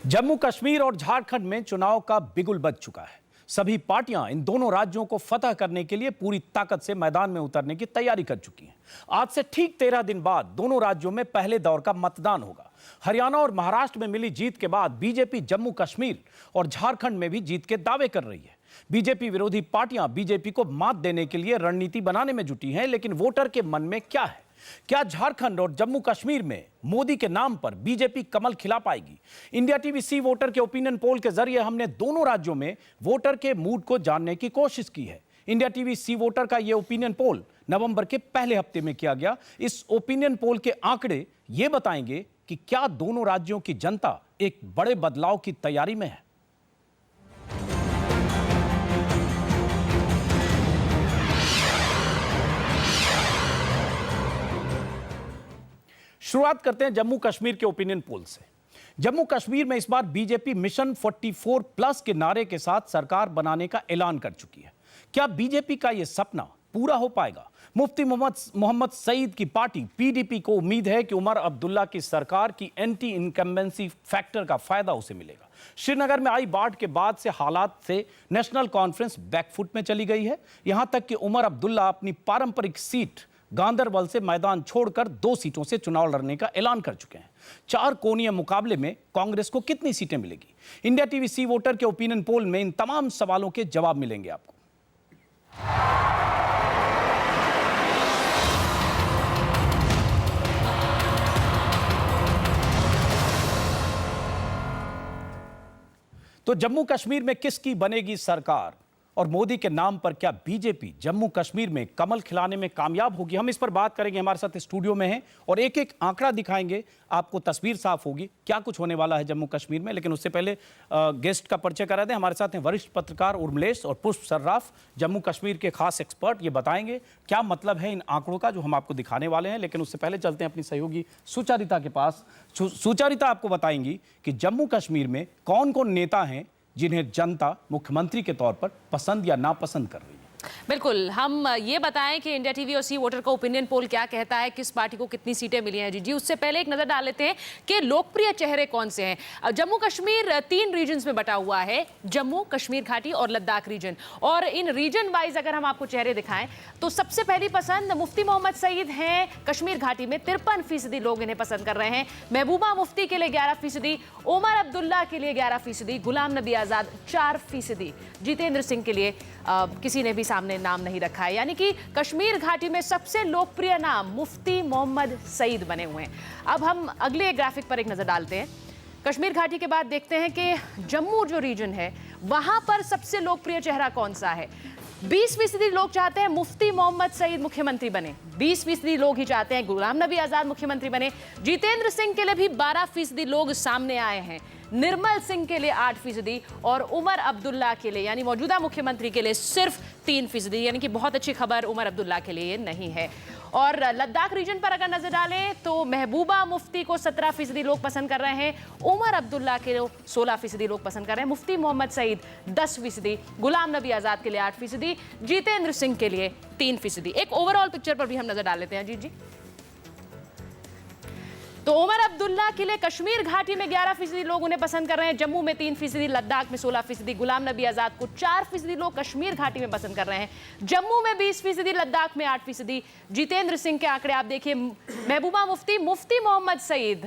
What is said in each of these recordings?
जम्मू कश्मीर और झारखंड में चुनाव का बिगुल बज चुका है। सभी पार्टियां इन दोनों राज्यों को फतह करने के लिए पूरी ताकत से मैदान में उतरने की तैयारी कर चुकी हैं। आज से ठीक 13 दिन बाद दोनों राज्यों में पहले दौर का मतदान होगा। हरियाणा और महाराष्ट्र में मिली जीत के बाद बीजेपी जम्मू कश्मीर और झारखंड में भी जीत के दावे कर रही है। बीजेपी विरोधी पार्टियां बीजेपी को मात देने के लिए रणनीति बनाने में जुटी हैं, लेकिन वोटर के मन में क्या है? क्या झारखंड और जम्मू कश्मीर में मोदी के नाम पर बीजेपी कमल खिला पाएगी? इंडिया टीवी सी वोटर के ओपिनियन पोल के जरिए हमने दोनों राज्यों में वोटर के मूड को जानने की कोशिश की है। इंडिया टीवी सी वोटर का यह ओपिनियन पोल नवंबर के पहले हफ्ते में किया गया। इस ओपिनियन पोल के आंकड़े यह बताएंगे कि क्या दोनों राज्यों की जनता एक बड़े बदलाव की तैयारी में है। शुरुआत करते हैं जम्मू कश्मीर के ओपिनियन पोल से। जम्मू कश्मीर में इस बार बीजेपी मिशन 44 प्लस के नारे के साथ सरकार बनाने का ऐलान कर चुकी है। क्या बीजेपी का यह सपना पूरा हो पाएगा? मुफ्ती मोहम्मद सईद की पार्टी पीडीपी को उम्मीद है कि उमर अब्दुल्ला की सरकार की एंटी इनकम्बेंसी फैक्टर का फायदा उसे मिलेगा। श्रीनगर में आई बाढ़ के बाद से हालात से नेशनल कॉन्फ्रेंस बैकफुट में चली गई है। यहां तक कि उमर अब्दुल्ला अपनी पारंपरिक सीट गांदरबल से मैदान छोड़कर 2 सीटों से चुनाव लड़ने का ऐलान कर चुके हैं। 4 कोणीय मुकाबले में कांग्रेस को कितनी सीटें मिलेगी? इंडिया टीवी सी वोटर के ओपिनियन पोल में इन तमाम सवालों के जवाब मिलेंगे आपको। तो जम्मू कश्मीर में किसकी बनेगी सरकार और मोदी के नाम पर क्या बीजेपी जम्मू कश्मीर में कमल खिलाने में कामयाब होगी? हम इस पर बात करेंगे। हमारे साथ स्टूडियो में हैं और एक एक आंकड़ा दिखाएंगे, आपको तस्वीर साफ होगी क्या कुछ होने वाला है जम्मू कश्मीर में। लेकिन उससे पहले गेस्ट का परिचय करा दें। हमारे साथ हैं वरिष्ठ पत्रकार उर्मिलेश और पुष्प सर्राफ, जम्मू कश्मीर के खास एक्सपर्ट। ये बताएंगे क्या मतलब है इन आंकड़ों का जो हम आपको दिखाने वाले हैं। लेकिन उससे पहले चलते हैं अपनी सहयोगी सुचारिता के पास। सुचारिता आपको बताएंगी कि जम्मू कश्मीर में कौन कौन नेता हैं जिन्हें जनता मुख्यमंत्री के तौर पर पसंद या नापसंद कर रही है। बिल्कुल, हम ये बताएं कि इंडिया टीवी और सी वोटर का ओपिनियन पोल क्या कहता है, किस पार्टी को कितनी सीटें मिली हैं। जी, उससे पहले एक नजर डाल लेते हैं कि लोकप्रिय चेहरे कौन से हैं। जम्मू कश्मीर 3 रीजन्स में बटा हुआ है, जम्मू कश्मीर घाटी और लद्दाख रीजन। और इन रीजन वाइज अगर हम आपको चेहरे दिखाएं तो सबसे पहली पसंद मुफ्ती मोहम्मद सईद हैं। कश्मीर घाटी में 53% लोग इन्हें पसंद कर रहे हैं। महबूबा मुफ्ती के लिए 11%, उमर अब्दुल्ला के लिए 11%, गुलाम नबी आजाद 4%, जितेंद्र सिंह के लिए किसी ने भी सामने नाम नहीं रखा है। यानी कि कश्मीर घाटी में सबसे लोकप्रिय नाम मुफ्ती मोहम्मद सईद बने हुए हैं। अब हम अगले ग्राफिक पर एक नजर डालते हैं। कश्मीर घाटी के बाद देखते हैं कि जम्मू जो रीजन है वहां पर सबसे लोकप्रिय चेहरा कौन सा है। 20% लोग चाहते हैं मुफ्ती मोहम्मद सईद मुख्यमंत्री बने, 20% लोग ही चाहते हैं गुलाम नबी आजाद मुख्यमंत्री बने। जितेंद्र सिंह के लिए भी 12% लोग सामने आए हैं, निर्मल सिंह के लिए 8% और उमर अब्दुल्ला के लिए यानी मौजूदा मुख्यमंत्री के लिए सिर्फ 3%। यानी कि बहुत अच्छी खबर उमर अब्दुल्ला के लिए नहीं है। और लद्दाख रीजन पर अगर नजर डालें तो महबूबा मुफ्ती को 17% लोग पसंद कर रहे हैं, उमर अब्दुल्ला के 16% लोग पसंद कर रहे हैं, मुफ्ती मोहम्मद सईद 10%, गुलाम नबी आजाद के लिए 8%, जितेंद्र सिंह के लिए 3%। एक ओवरऑल पिक्चर पर भी हम नजर डाल लेते हैं। जी तो उमर अब्दुल्ला के लिए कश्मीर घाटी में 11% लोग उन्हें पसंद कर रहे हैं, जम्मू में 3%, लद्दाख में 16%, गुलाम नबी आजाद को 4% लोग कश्मीर घाटी में पसंद कर रहे हैं, जम्मू में 20%, लद्दाख में 8%। जितेंद्र सिंह के आंकड़े आप देखिए, महबूबा मुफ्ती मोहम्मद सईद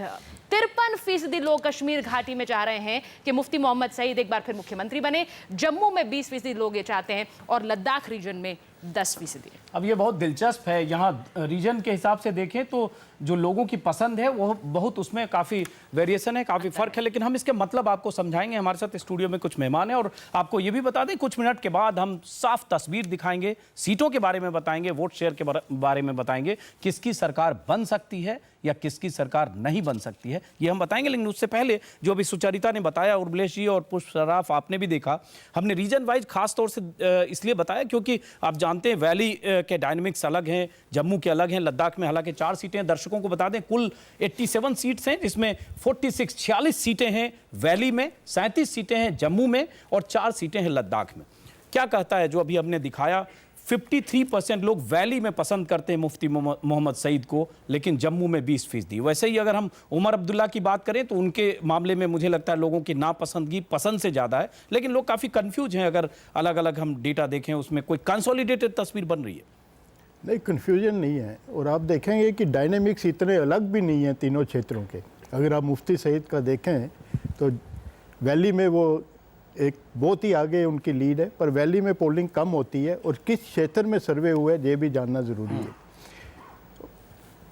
53% लोग कश्मीर घाटी में चाह रहे हैं कि मुफ्ती मोहम्मद सईद एक बार फिर मुख्यमंत्री बने, जम्मू में 20% लोग ये चाहते हैं और लद्दाख रीजन में 10%। अब ये बहुत दिलचस्प है, यहाँ रीजन के हिसाब से देखें तो जो लोगों की पसंद है वो बहुत, उसमें काफ़ी वेरिएशन है, काफ़ी फ़र्क है। लेकिन हम इसके मतलब आपको समझाएंगे। हमारे साथ स्टूडियो में कुछ मेहमान हैं और आपको ये भी बता दें कुछ मिनट के बाद हम साफ तस्वीर दिखाएंगे, सीटों के बारे में बताएंगे, वोट शेयर के बारे में बताएंगे, किसकी सरकार बन सकती है या किसकी सरकार नहीं बन सकती है, ये हम बताएंगे। लेकिन उससे पहले जो अभी सुचारिता ने बताया, उर्मिलेश जी और पुष्प सर्राफ आपने भी देखा, हमने रीजन वाइज खास तौर से इसलिए बताया क्योंकि आप जानते हैं वैली के डायनेमिक्स अलग हैं, जम्मू के अलग हैं, लद्दाख में हालांकि 4 सीटें। दर्शकों को बता दें कुल 87 सीट्स हैं, जिसमें 46 सीटें हैं वैली में, 37 सीटें हैं जम्मू में और 4 सीटें हैं लद्दाख में। क्या कहता है जो अभी हमने दिखाया 53% लोग वैली में पसंद करते हैं मुफ्ती मोहम्मद सईद को, लेकिन जम्मू में 20%। वैसे ही अगर हम उमर अब्दुल्ला की बात करें तो उनके मामले में मुझे लगता है लोगों की नापसंदगी पसंद से ज़्यादा है, लेकिन लोग काफ़ी कंफ्यूज हैं। अगर अलग अलग हम डेटा देखें उसमें कोई कंसोलिडेटेड तस्वीर बन रही है? नहीं, कन्फ्यूजन नहीं है। और आप देखेंगे कि डायनेमिक्स इतने अलग भी नहीं हैं तीनों क्षेत्रों के। अगर आप मुफ्ती सईद का देखें तो वैली में वो एक बहुत ही आगे उनकी लीड है, पर वैली में पोलिंग कम होती है और किस क्षेत्र में सर्वे हुआ है ये भी जानना ज़रूरी है।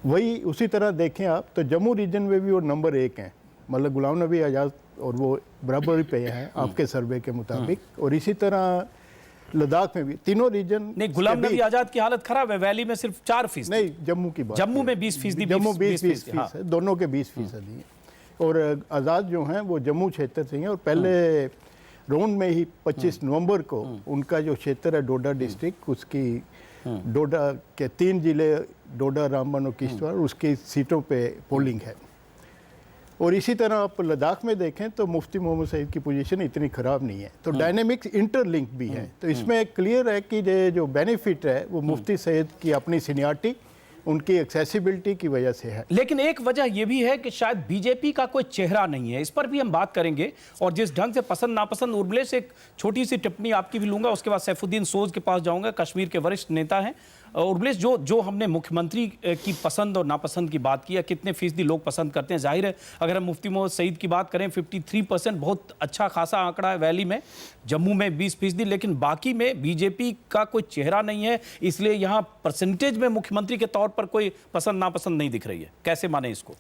वही उसी तरह देखें आप तो जम्मू रीजन में भी वो नंबर 1 हैं, मतलब गुलाम नबी आज़ाद और वो बराबरी पे हैं आपके सर्वे के मुताबिक। और इसी तरह लद्दाख में भी तीनों रीजन। नहीं, गुलाम नबी आज़ाद की हालत खराब है, वैली में सिर्फ 4%। नहीं, जम्मू की बात, जम्मू में 20%, जम्मू 20% है, दोनों के 20% ही है। और आज़ाद जो हैं वो जम्मू क्षेत्र से हैं और पहले राउंड में ही 25 नवंबर को उनका जो क्षेत्र है डोडा डिस्ट्रिक्ट, उसकी डोडा के 3 जिले डोडा, रामबन और किश्तवाड़, उसकी सीटों पे पोलिंग है। और इसी तरह आप लद्दाख में देखें तो मुफ्ती मोहम्मद सईद की पोजीशन इतनी ख़राब नहीं है। तो डायनेमिक्स इंटरलिंक भी है। तो इसमें क्लियर है कि जो बेनिफिट है वो मुफ्ती सईद की अपनी सीनियरिटी, उनकी एक्सेसिबिलिटी की वजह से है। लेकिन एक वजह यह भी है कि शायद बीजेपी का कोई चेहरा नहीं है, इस पर भी हम बात करेंगे। और जिस ढंग से पसंद नापसंद, उर्मिलेश एक छोटी सी टिप्पणी आपकी भी लूंगा, उसके बाद सैफुद्दीन सोज के पास जाऊंगा, कश्मीर के वरिष्ठ नेता हैं। उर्मिलेश, जो हमने मुख्यमंत्री की पसंद और नापसंद की बात की है, कितने फीसदी लोग पसंद करते हैं, जाहिर है अगर हम मुफ्ती मोहम्मद सईद की बात करें 53% बहुत अच्छा खासा आंकड़ा है वैली में, जम्मू में 20%, लेकिन बाकी में बीजेपी का कोई चेहरा नहीं है, इसलिए यहाँ परसेंटेज में मुख्यमंत्री के तौर पर कोई पसंद नापसंद नहीं दिख रही है। कैसे माने इसको?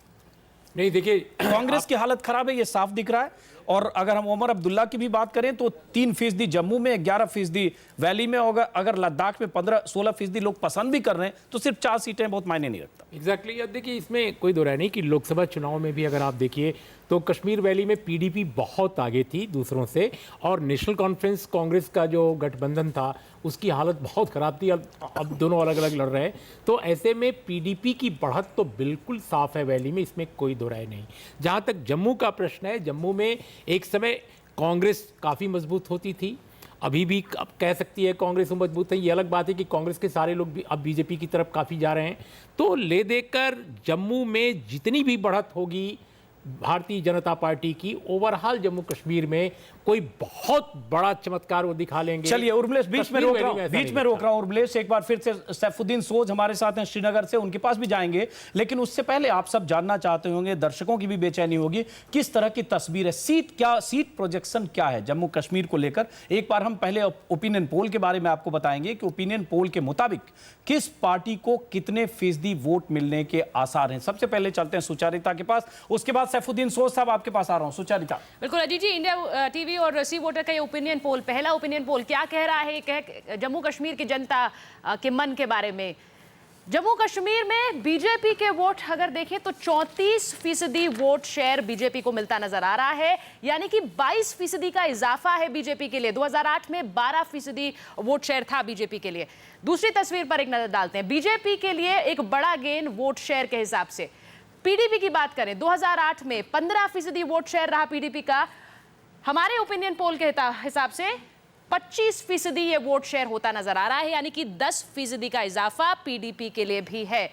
नहीं, देखिए, कांग्रेस की हालत खराब है, ये साफ दिख रहा है। और अगर हम उमर अब्दुल्ला की भी बात करें तो 3% जम्मू में, 11% वैली में होगा। अगर लद्दाख में 15-16% लोग पसंद भी कर रहे हैं तो सिर्फ 4 सीटें बहुत मायने नहीं रखता। एग्जैक्टली। अब देखिए, इसमें कोई दो राय नहीं कि लोकसभा चुनाव में भी अगर आप देखिए तो कश्मीर वैली में पीडीपी बहुत आगे थी दूसरों से, और नेशनल कॉन्फ्रेंस कांग्रेस का जो गठबंधन था उसकी हालत बहुत ख़राब थी। अब दोनों अलग अलग लड़ रहे हैं, तो ऐसे में पीडीपी की बढ़त तो बिल्कुल साफ है वैली में, इसमें कोई दो राय नहीं। जहाँ तक जम्मू का प्रश्न है, जम्मू में एक समय कांग्रेस काफ़ी मजबूत होती थी, अभी भी अब कह सकती है कांग्रेस मजबूत है। ये अलग बात है कि कांग्रेस के सारे लोग भी अब बीजेपी की तरफ काफ़ी जा रहे हैं। तो ले देकर जम्मू में जितनी भी बढ़त होगी भारतीय जनता पार्टी की, ओवरऑल जम्मू कश्मीर में कोई बहुत बड़ा चमत्कार वो दिखा लेंगे। चलिए उर्मिलेश, बीच में रोक रहा हूं उर्मिलेश, एक बार फिर से सैफुद्दीन सोज हमारे साथ हैं श्रीनगर से, उनके पास भी जाएंगे। लेकिन उससे पहले आप सब जानना चाहते होंगे, दर्शकों की भी बेचैनी होगी, किस तरह की तस्वीर है, सीट प्रोजेक्शन क्या है जम्मू कश्मीर को लेकर। एक बार हम पहले ओपिनियन पोल के बारे में आपको बताएंगे कि ओपिनियन पोल के मुताबिक किस पार्टी को कितने फीसदी वोट मिलने के आसार हैं। सबसे पहले चलते हैं सुचारिता के पास, उसके बाद सैफुद्दीन सोज साहब आपके पास आ रहा हूं। सुचारिता। बिल्कुल अजीत जी, इंडिया टीवी और सी वोटर का ये ओपिनियन पोल, पहला ओपिनियन पोल क्या कह रहा है, कह जम्मू कश्मीर की जनता के मन के बारे में। जम्मू कश्मीर में बीजेपी के वोट अगर देखें तो 34% वोट शेयर बीजेपी को मिलता नजर आ रहा है, यानी कि 22% का इजाफा है बीजेपी के लिए। 2008 में 12% वोट शेयर था बीजेपी के लिए। दूसरी तस्वीर पर एक नजर डालते हैं, बीजेपी के लिए एक बड़ा गेन वोट शेयर के हिसाब से। पीडीपी की बात करें, 2008 में 15% वोट शेयर रहा पीडीपी का। हमारे ओपिनियन पोल के हिसाब से 25% ये वोट शेयर होता नजर आ रहा है, यानी कि 10% का इजाफा पीडीपी के लिए भी है।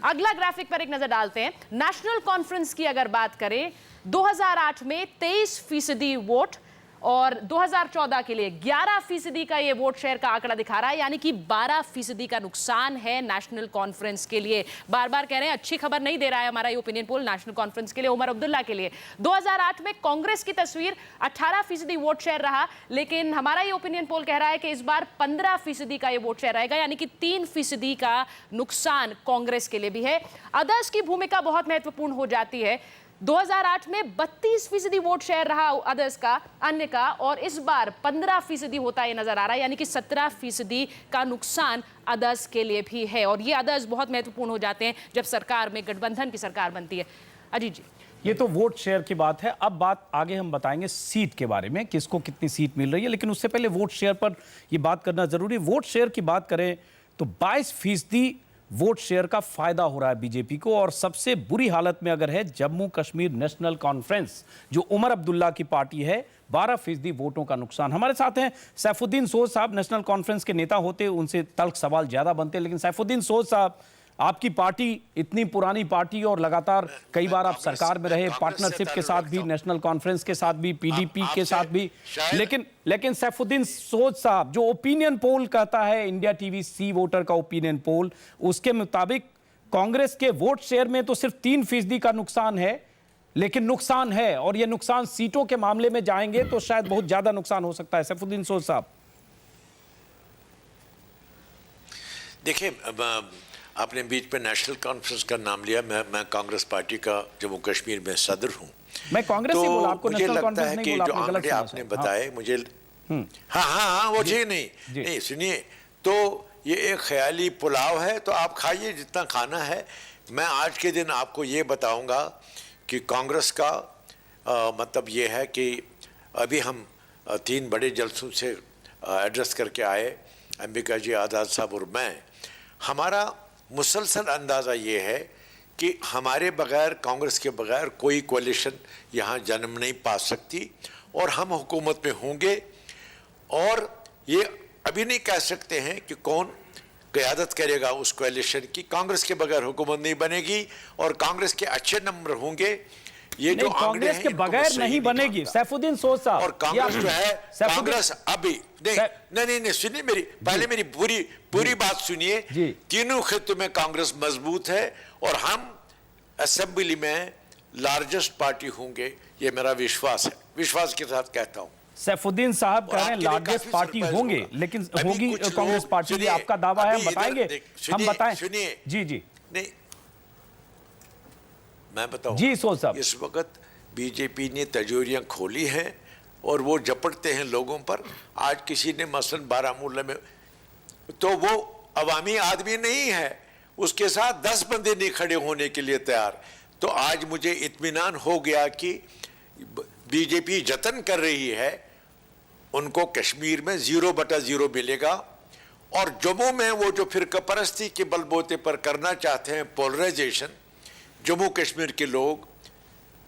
अगला ग्राफिक पर एक नजर डालते हैं, नेशनल कॉन्फ्रेंस की अगर बात करें, 2008 में 23% वोट और 2014 के लिए 11% का ये वोट शेयर का आंकड़ा दिखा रहा है, यानी कि 12% का नुकसान है नेशनल कॉन्फ्रेंस के लिए। बार बार कह रहे हैं अच्छी खबर नहीं दे रहा है हमारा ये ओपिनियन पोल नेशनल कॉन्फ्रेंस के लिए, उमर अब्दुल्ला के लिए। 2008 में कांग्रेस की तस्वीर 18% वोट शेयर रहा, लेकिन हमारा ये ओपिनियन पोल कह रहा है कि इस बार 15% का ये वोट शेयर रहेगा, यानी कि 3% का नुकसान कांग्रेस के लिए भी है। अदर्स की भूमिका बहुत महत्वपूर्ण हो जाती है। 2008 में 32% वोट शेयर रहा अदर्स का, अन्य का, और इस बार 15% होता ये नजर आ रहा है, यानी कि 17% का नुकसान अदर्स के लिए भी है। और ये अदर्स बहुत महत्वपूर्ण हो जाते हैं जब सरकार में गठबंधन की सरकार बनती है। अजीत जी, ये तो वोट शेयर की बात है। अब बात आगे हम बताएंगे सीट के बारे में, किसको कितनी सीट मिल रही है, लेकिन उससे पहले वोट शेयर पर ये बात करना जरूरी है। वोट शेयर की बात करें तो 22% वोट शेयर का फायदा हो रहा है बीजेपी को। और सबसे बुरी हालत में अगर है जम्मू कश्मीर नेशनल कॉन्फ्रेंस, जो उमर अब्दुल्ला की पार्टी है, 12% वोटों का नुकसान। हमारे साथ हैं सैफुद्दीन सोज साहब, नेशनल कॉन्फ्रेंस के नेता होते, उनसे तल्ख सवाल ज्यादा बनते, लेकिन सैफुद्दीन सोज साहब, आपकी पार्टी इतनी पुरानी पार्टी और लगातार कई बार आप सरकार में रहे, पार्टनरशिप के साथ भी, नेशनल कॉन्फ्रेंस के साथ भी, पीडीपी के साथ भी, लेकिन सैफुद्दीन सोज साहब, जो ओपिनियन पोल कहता है, इंडिया टीवी सी वोटर का ओपिनियन पोल, उसके मुताबिक कांग्रेस के वोट शेयर में तो सिर्फ 3% का नुकसान है, लेकिन नुकसान है, और यह नुकसान सीटों के मामले में जाएंगे तो शायद बहुत ज्यादा नुकसान हो सकता है। सैफुद्दीन सोज साहब, देखिए, आपने बीच में नेशनल कॉन्फ्रेंस का नाम लिया। मैं कांग्रेस पार्टी का जम्मू कश्मीर में सदर हूं। मैं कांग्रेस ही बोला, आपको मुझे नेशनल लगता कॉन्फ्रेंस है नहीं कि बोला, जो आपने गलत आंकड़े सुना आपने शायद। बताए मुझे, हाँ, वो जी नहीं, सुनिए, तो ये एक ख्याली पुलाव है, तो आप खाइए जितना खाना है। मैं आज के दिन आपको ये बताऊंगा कि कांग्रेस का मतलब ये है कि अभी हम 3 बड़े जलसों से एड्रेस करके आए, अंबिका जी, आज़ाद साहब और मैं। हमारा मुसलसल अंदाज़ा ये है कि हमारे बगैर, कांग्रेस के बगैर कोई कोalition यहाँ जन्म नहीं पा सकती, और हम हुकूमत में होंगे। और ये अभी नहीं कह सकते हैं कि कौन क़यादत करेगा उस कोalition की। कांग्रेस के बगैर हुकूमत नहीं बनेगी, और कांग्रेस के अच्छे नंबर होंगे। ये जो कांग्रेस के बगैर नहीं बनेगी सैफुद्दीन सोज साहब, और कांग्रेस जो है, कांग्रेस अभी नहीं, सुनिए मेरी, पहले मेरी पूरी बात सुनिए। तीनों क्षेत्रों में कांग्रेस मजबूत है, और हम असेंबली में लार्जेस्ट पार्टी होंगे, ये मेरा विश्वास है, विश्वास के साथ कहता हूं। सैफुद्दीन साहब कह रहे हैं लार्जेस्ट पार्टी होंगे, लेकिन होगी कांग्रेस पार्टी, ये आपका दावा है, हम बताएंगे, हम बताएं। सुनिए, जी नहीं, मैं बताऊं जी सोच साहब, इस वक्त बीजेपी ने तिजोरियां खोली हैं और वो झपटते हैं लोगों पर। आज किसी ने मसलन बारामूला में, तो वो अवामी आदमी नहीं है, उसके साथ 10 बंदे नहीं खड़े होने के लिए तैयार। तो आज मुझे इत्मीनान हो गया कि बीजेपी जतन कर रही है, उनको कश्मीर में 0/0 मिलेगा। और जम्मू में वो जो फिरका परस्ती के बलबूते पर करना चाहते हैं पोलराइजेशन, जम्मू कश्मीर के लोग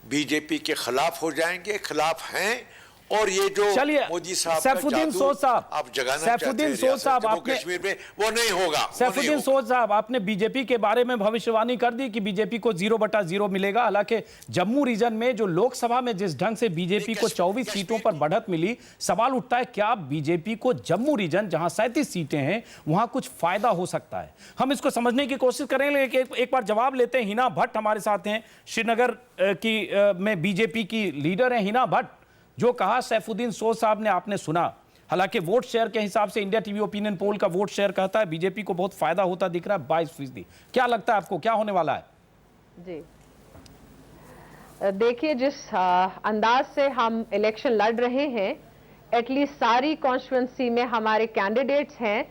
बीजेपी के खिलाफ हो जाएंगे, खिलाफ हैं। और ये जो मोदी साहब सैफुद्दीन सोज साहब, आप जगाना सैफुद्दीन सोज साहब, आपने कश्मीर में वो नहीं होगा। सैफुद्दीन सोज साहब, आपने बीजेपी के बारे में भविष्यवाणी कर दी कि बीजेपी को 0/0 मिलेगा। हालांकि जम्मू रीजन में जो लोकसभा में जिस ढंग से बीजेपी को 24 सीटों पर बढ़त मिली, सवाल उठता है क्या बीजेपी को जम्मू रीजन, जहां 37 सीटें हैं, वहां कुछ फायदा हो सकता है? हम इसको समझने की कोशिश करेंगे, लेकिन एक बार जवाब लेते हैं। हिना भट्ट हमारे साथ हैं, श्रीनगर की में बीजेपी की लीडर है। हिना भट्ट, जो कहा सैफुद्दीन सोज साहब ने आपने सुना। हालांकि वोट शेयर के हिसाब से इंडिया टीवी ओपिनियन पोल का वोट शेयर कहता है बीजेपी को बहुत फायदा होता दिख रहा है, 22%। क्या लगता है आपको, क्या होने वाला है? जी देखिए, जिस अंदाज से हम इलेक्शन लड़ रहे हैं, एटलीस्ट सारी कॉन्स्टिट्यूंसी में हमारे कैंडिडेट्स हैं,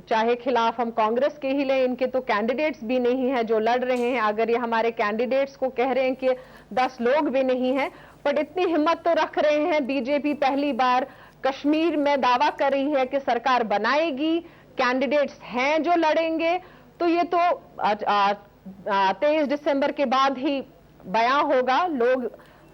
चाहे खिलाफ हम कांग्रेस के ही लें, इनके तो कैंडिडेट्स भी नहीं है जो लड़ रहे हैं। अगर ये हमारे कैंडिडेट्स को कह रहे हैं कि 10 लोग भी नहीं हैं, बट इतनी हिम्मत तो रख रहे हैं। बीजेपी पहली बार कश्मीर में दावा कर रही है कि सरकार बनाएगी, कैंडिडेट्स हैं जो लड़ेंगे। तो ये तो 23 दिसंबर के बाद ही बयां होगा, लोग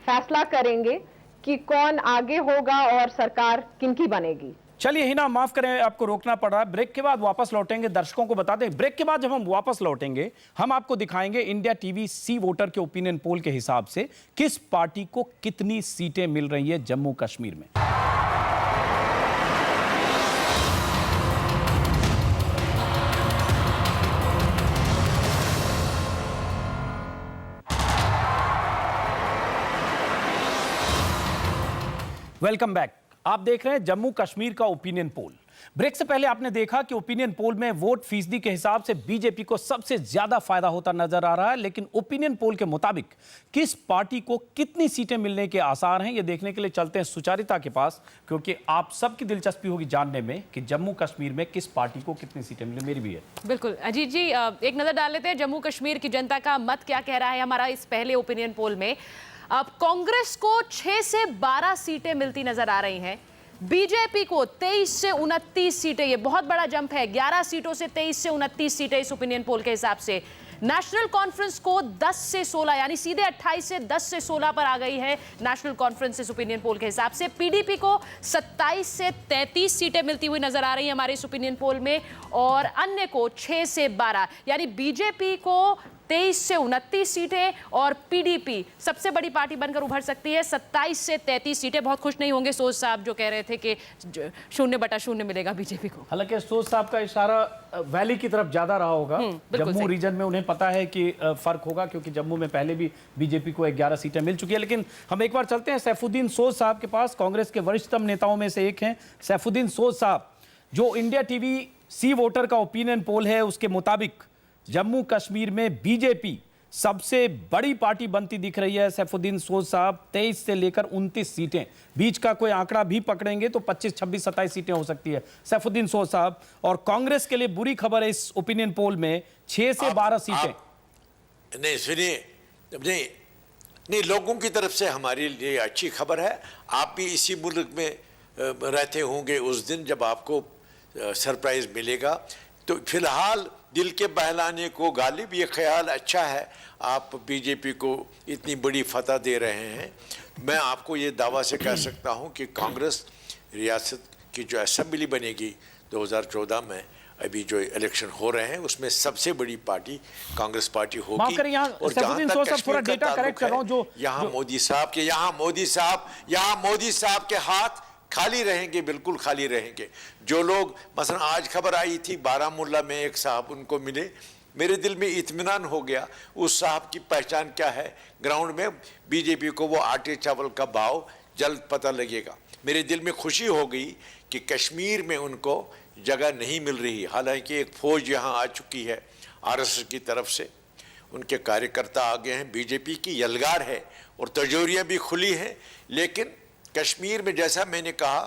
फैसला करेंगे कि कौन आगे होगा और सरकार किनकी बनेगी। चलिए हिना, माफ करें आपको रोकना पड़ रहा है, ब्रेक के बाद वापस लौटेंगे। दर्शकों को बता दें, ब्रेक के बाद जब हम वापस लौटेंगे, हम आपको दिखाएंगे इंडिया टीवी सी वोटर के ओपिनियन पोल के हिसाब से किस पार्टी को कितनी सीटें मिल रही है जम्मू कश्मीर में। Welcome back. आप देख रहे हैं जम्मू कश्मीर का ओपिनियन पोल। ब्रेक से पहले आपने देखा कि ओपिनियन पोल में वोट फीसदी के हिसाब से बीजेपी को सबसे ज्यादा फायदा होता नजर आ रहा है, लेकिन ओपिनियन पोल के मुताबिक किस पार्टी को कितनी सीटें मिलने के आसार हैं, ये देखने के लिए चलते हैं सुचारिता के पास, क्योंकि आप सबकी दिलचस्पी होगी जानने में कि जम्मू कश्मीर में किस पार्टी को कितनी सीटें मिले। मेरी भी है। बिल्कुल अजीत जी, एक नजर डाल लेते हैं जम्मू कश्मीर की जनता का मत क्या कह रहा है हमारा इस पहले ओपिनियन पोल में। अब कांग्रेस को 6 से 12 सीटें मिलती नजर आ रही हैं, बीजेपी को 23 से 29 सीटें, ये बहुत बड़ा जंप है, 11 सीटों से 23 से 29 सीटें इस ओपिनियन पोल के हिसाब से। नेशनल कॉन्फ्रेंस को 10 से 16, यानी सीधे 28 से 10 से 16 पर आ गई है नेशनल कॉन्फ्रेंस इस ओपिनियन पोल के हिसाब से। पीडीपी को 27 से 33 सीटें मिलती हुई नजर आ रही है हमारे इस ओपिनियन पोल में, और अन्य को 6 से 12, यानी बीजेपी को 23 से 29 सीटें और पीडीपी सबसे बड़ी पार्टी बनकर उभर सकती है 27 से 33 सीटें। बहुत खुश नहीं होंगे सोज साहब जो कह रहे थे कि 0/0 मिलेगा बीजेपी को। हालांकि सोज साहब का इशारा वैली की तरफ ज्यादा रहा होगा। जम्मू रीजन में उन्हें पता है कि फर्क होगा, क्योंकि जम्मू में पहले भी बीजेपी को 11 सीटें मिल चुकी है। लेकिन हम एक बार चलते हैं सैफुद्दीन सोज साहब के पास, कांग्रेस के वरिष्ठतम नेताओं में से एक हैं सैफुद्दीन सोज साहब। जो इंडिया टीवी सी वोटर का ओपिनियन पोल है उसके मुताबिक जम्मू कश्मीर में बीजेपी सबसे बड़ी पार्टी बनती दिख रही है। सैफुद्दीन सोज साहब 23 से लेकर 29 सीटें, बीच का कोई आंकड़ा भी पकड़ेंगे तो 25, 26, 27 सीटें हो सकती है सैफुद्दीन सोज साहब। और कांग्रेस के लिए बुरी खबर है इस ओपिनियन पोल में 6 से 12 सीटें। नहीं सुनिए, नहीं लोगों की तरफ से हमारे लिए अच्छी खबर है। आप भी इसी मुल्क में रहते होंगे उस दिन जब आपको सरप्राइज मिलेगा। तो फिलहाल दिल के बहलाने को गालिब, ये ख्याल अच्छा है, आप बीजेपी को इतनी बड़ी फतह दे रहे हैं। मैं आपको ये दावा से कह सकता हूँ कि कांग्रेस रियासत की जो असेंबली बनेगी 2014 में, अभी जो इलेक्शन हो रहे हैं उसमें सबसे बड़ी पार्टी कांग्रेस पार्टी होगी। और जहाँ तक कश्मीर का ताल्लुक है, यहाँ मोदी साहब के हाथ खाली रहेंगे, बिल्कुल खाली रहेंगे। जो लोग मसलन आज खबर आई थी बारामूला में एक साहब उनको मिले, मेरे दिल में इत्मीनान हो गया। उस साहब की पहचान क्या है, ग्राउंड में बीजेपी को वो आटे चावल का भाव जल्द पता लगेगा। मेरे दिल में खुशी हो गई कि कश्मीर में उनको जगह नहीं मिल रही। हालांकि एक फौज यहाँ आ चुकी है आरएसएस की तरफ से, उनके कार्यकर्ता आ गए हैं, बीजेपी की यलगार है और तिजोरियाँ भी खुली हैं। लेकिन कश्मीर में जैसा मैंने कहा,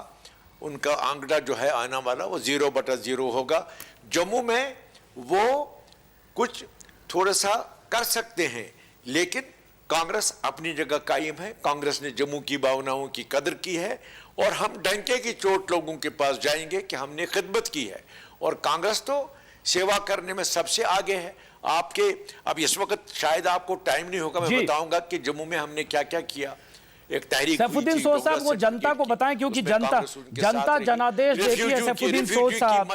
उनका आंकड़ा जो है आने वाला वो 0/0 होगा। जम्मू में वो कुछ थोड़ा सा कर सकते हैं, लेकिन कांग्रेस अपनी जगह कायम है। कांग्रेस ने जम्मू की भावनाओं की कदर की है और हम डंके की चोट लोगों के पास जाएंगे कि हमने खिदमत की है। और कांग्रेस तो सेवा करने में सबसे आगे है। आपके अब इस वक्त शायद आपको टाइम नहीं होगा, मैं बताऊंगा कि जम्मू में हमने क्या क्या किया। एक तहरीक सैफुद्दीन सोज साहब वो जनता को बताएं, क्योंकि जनता जनादेश देखी है। सैफुद्दीन सोज साहब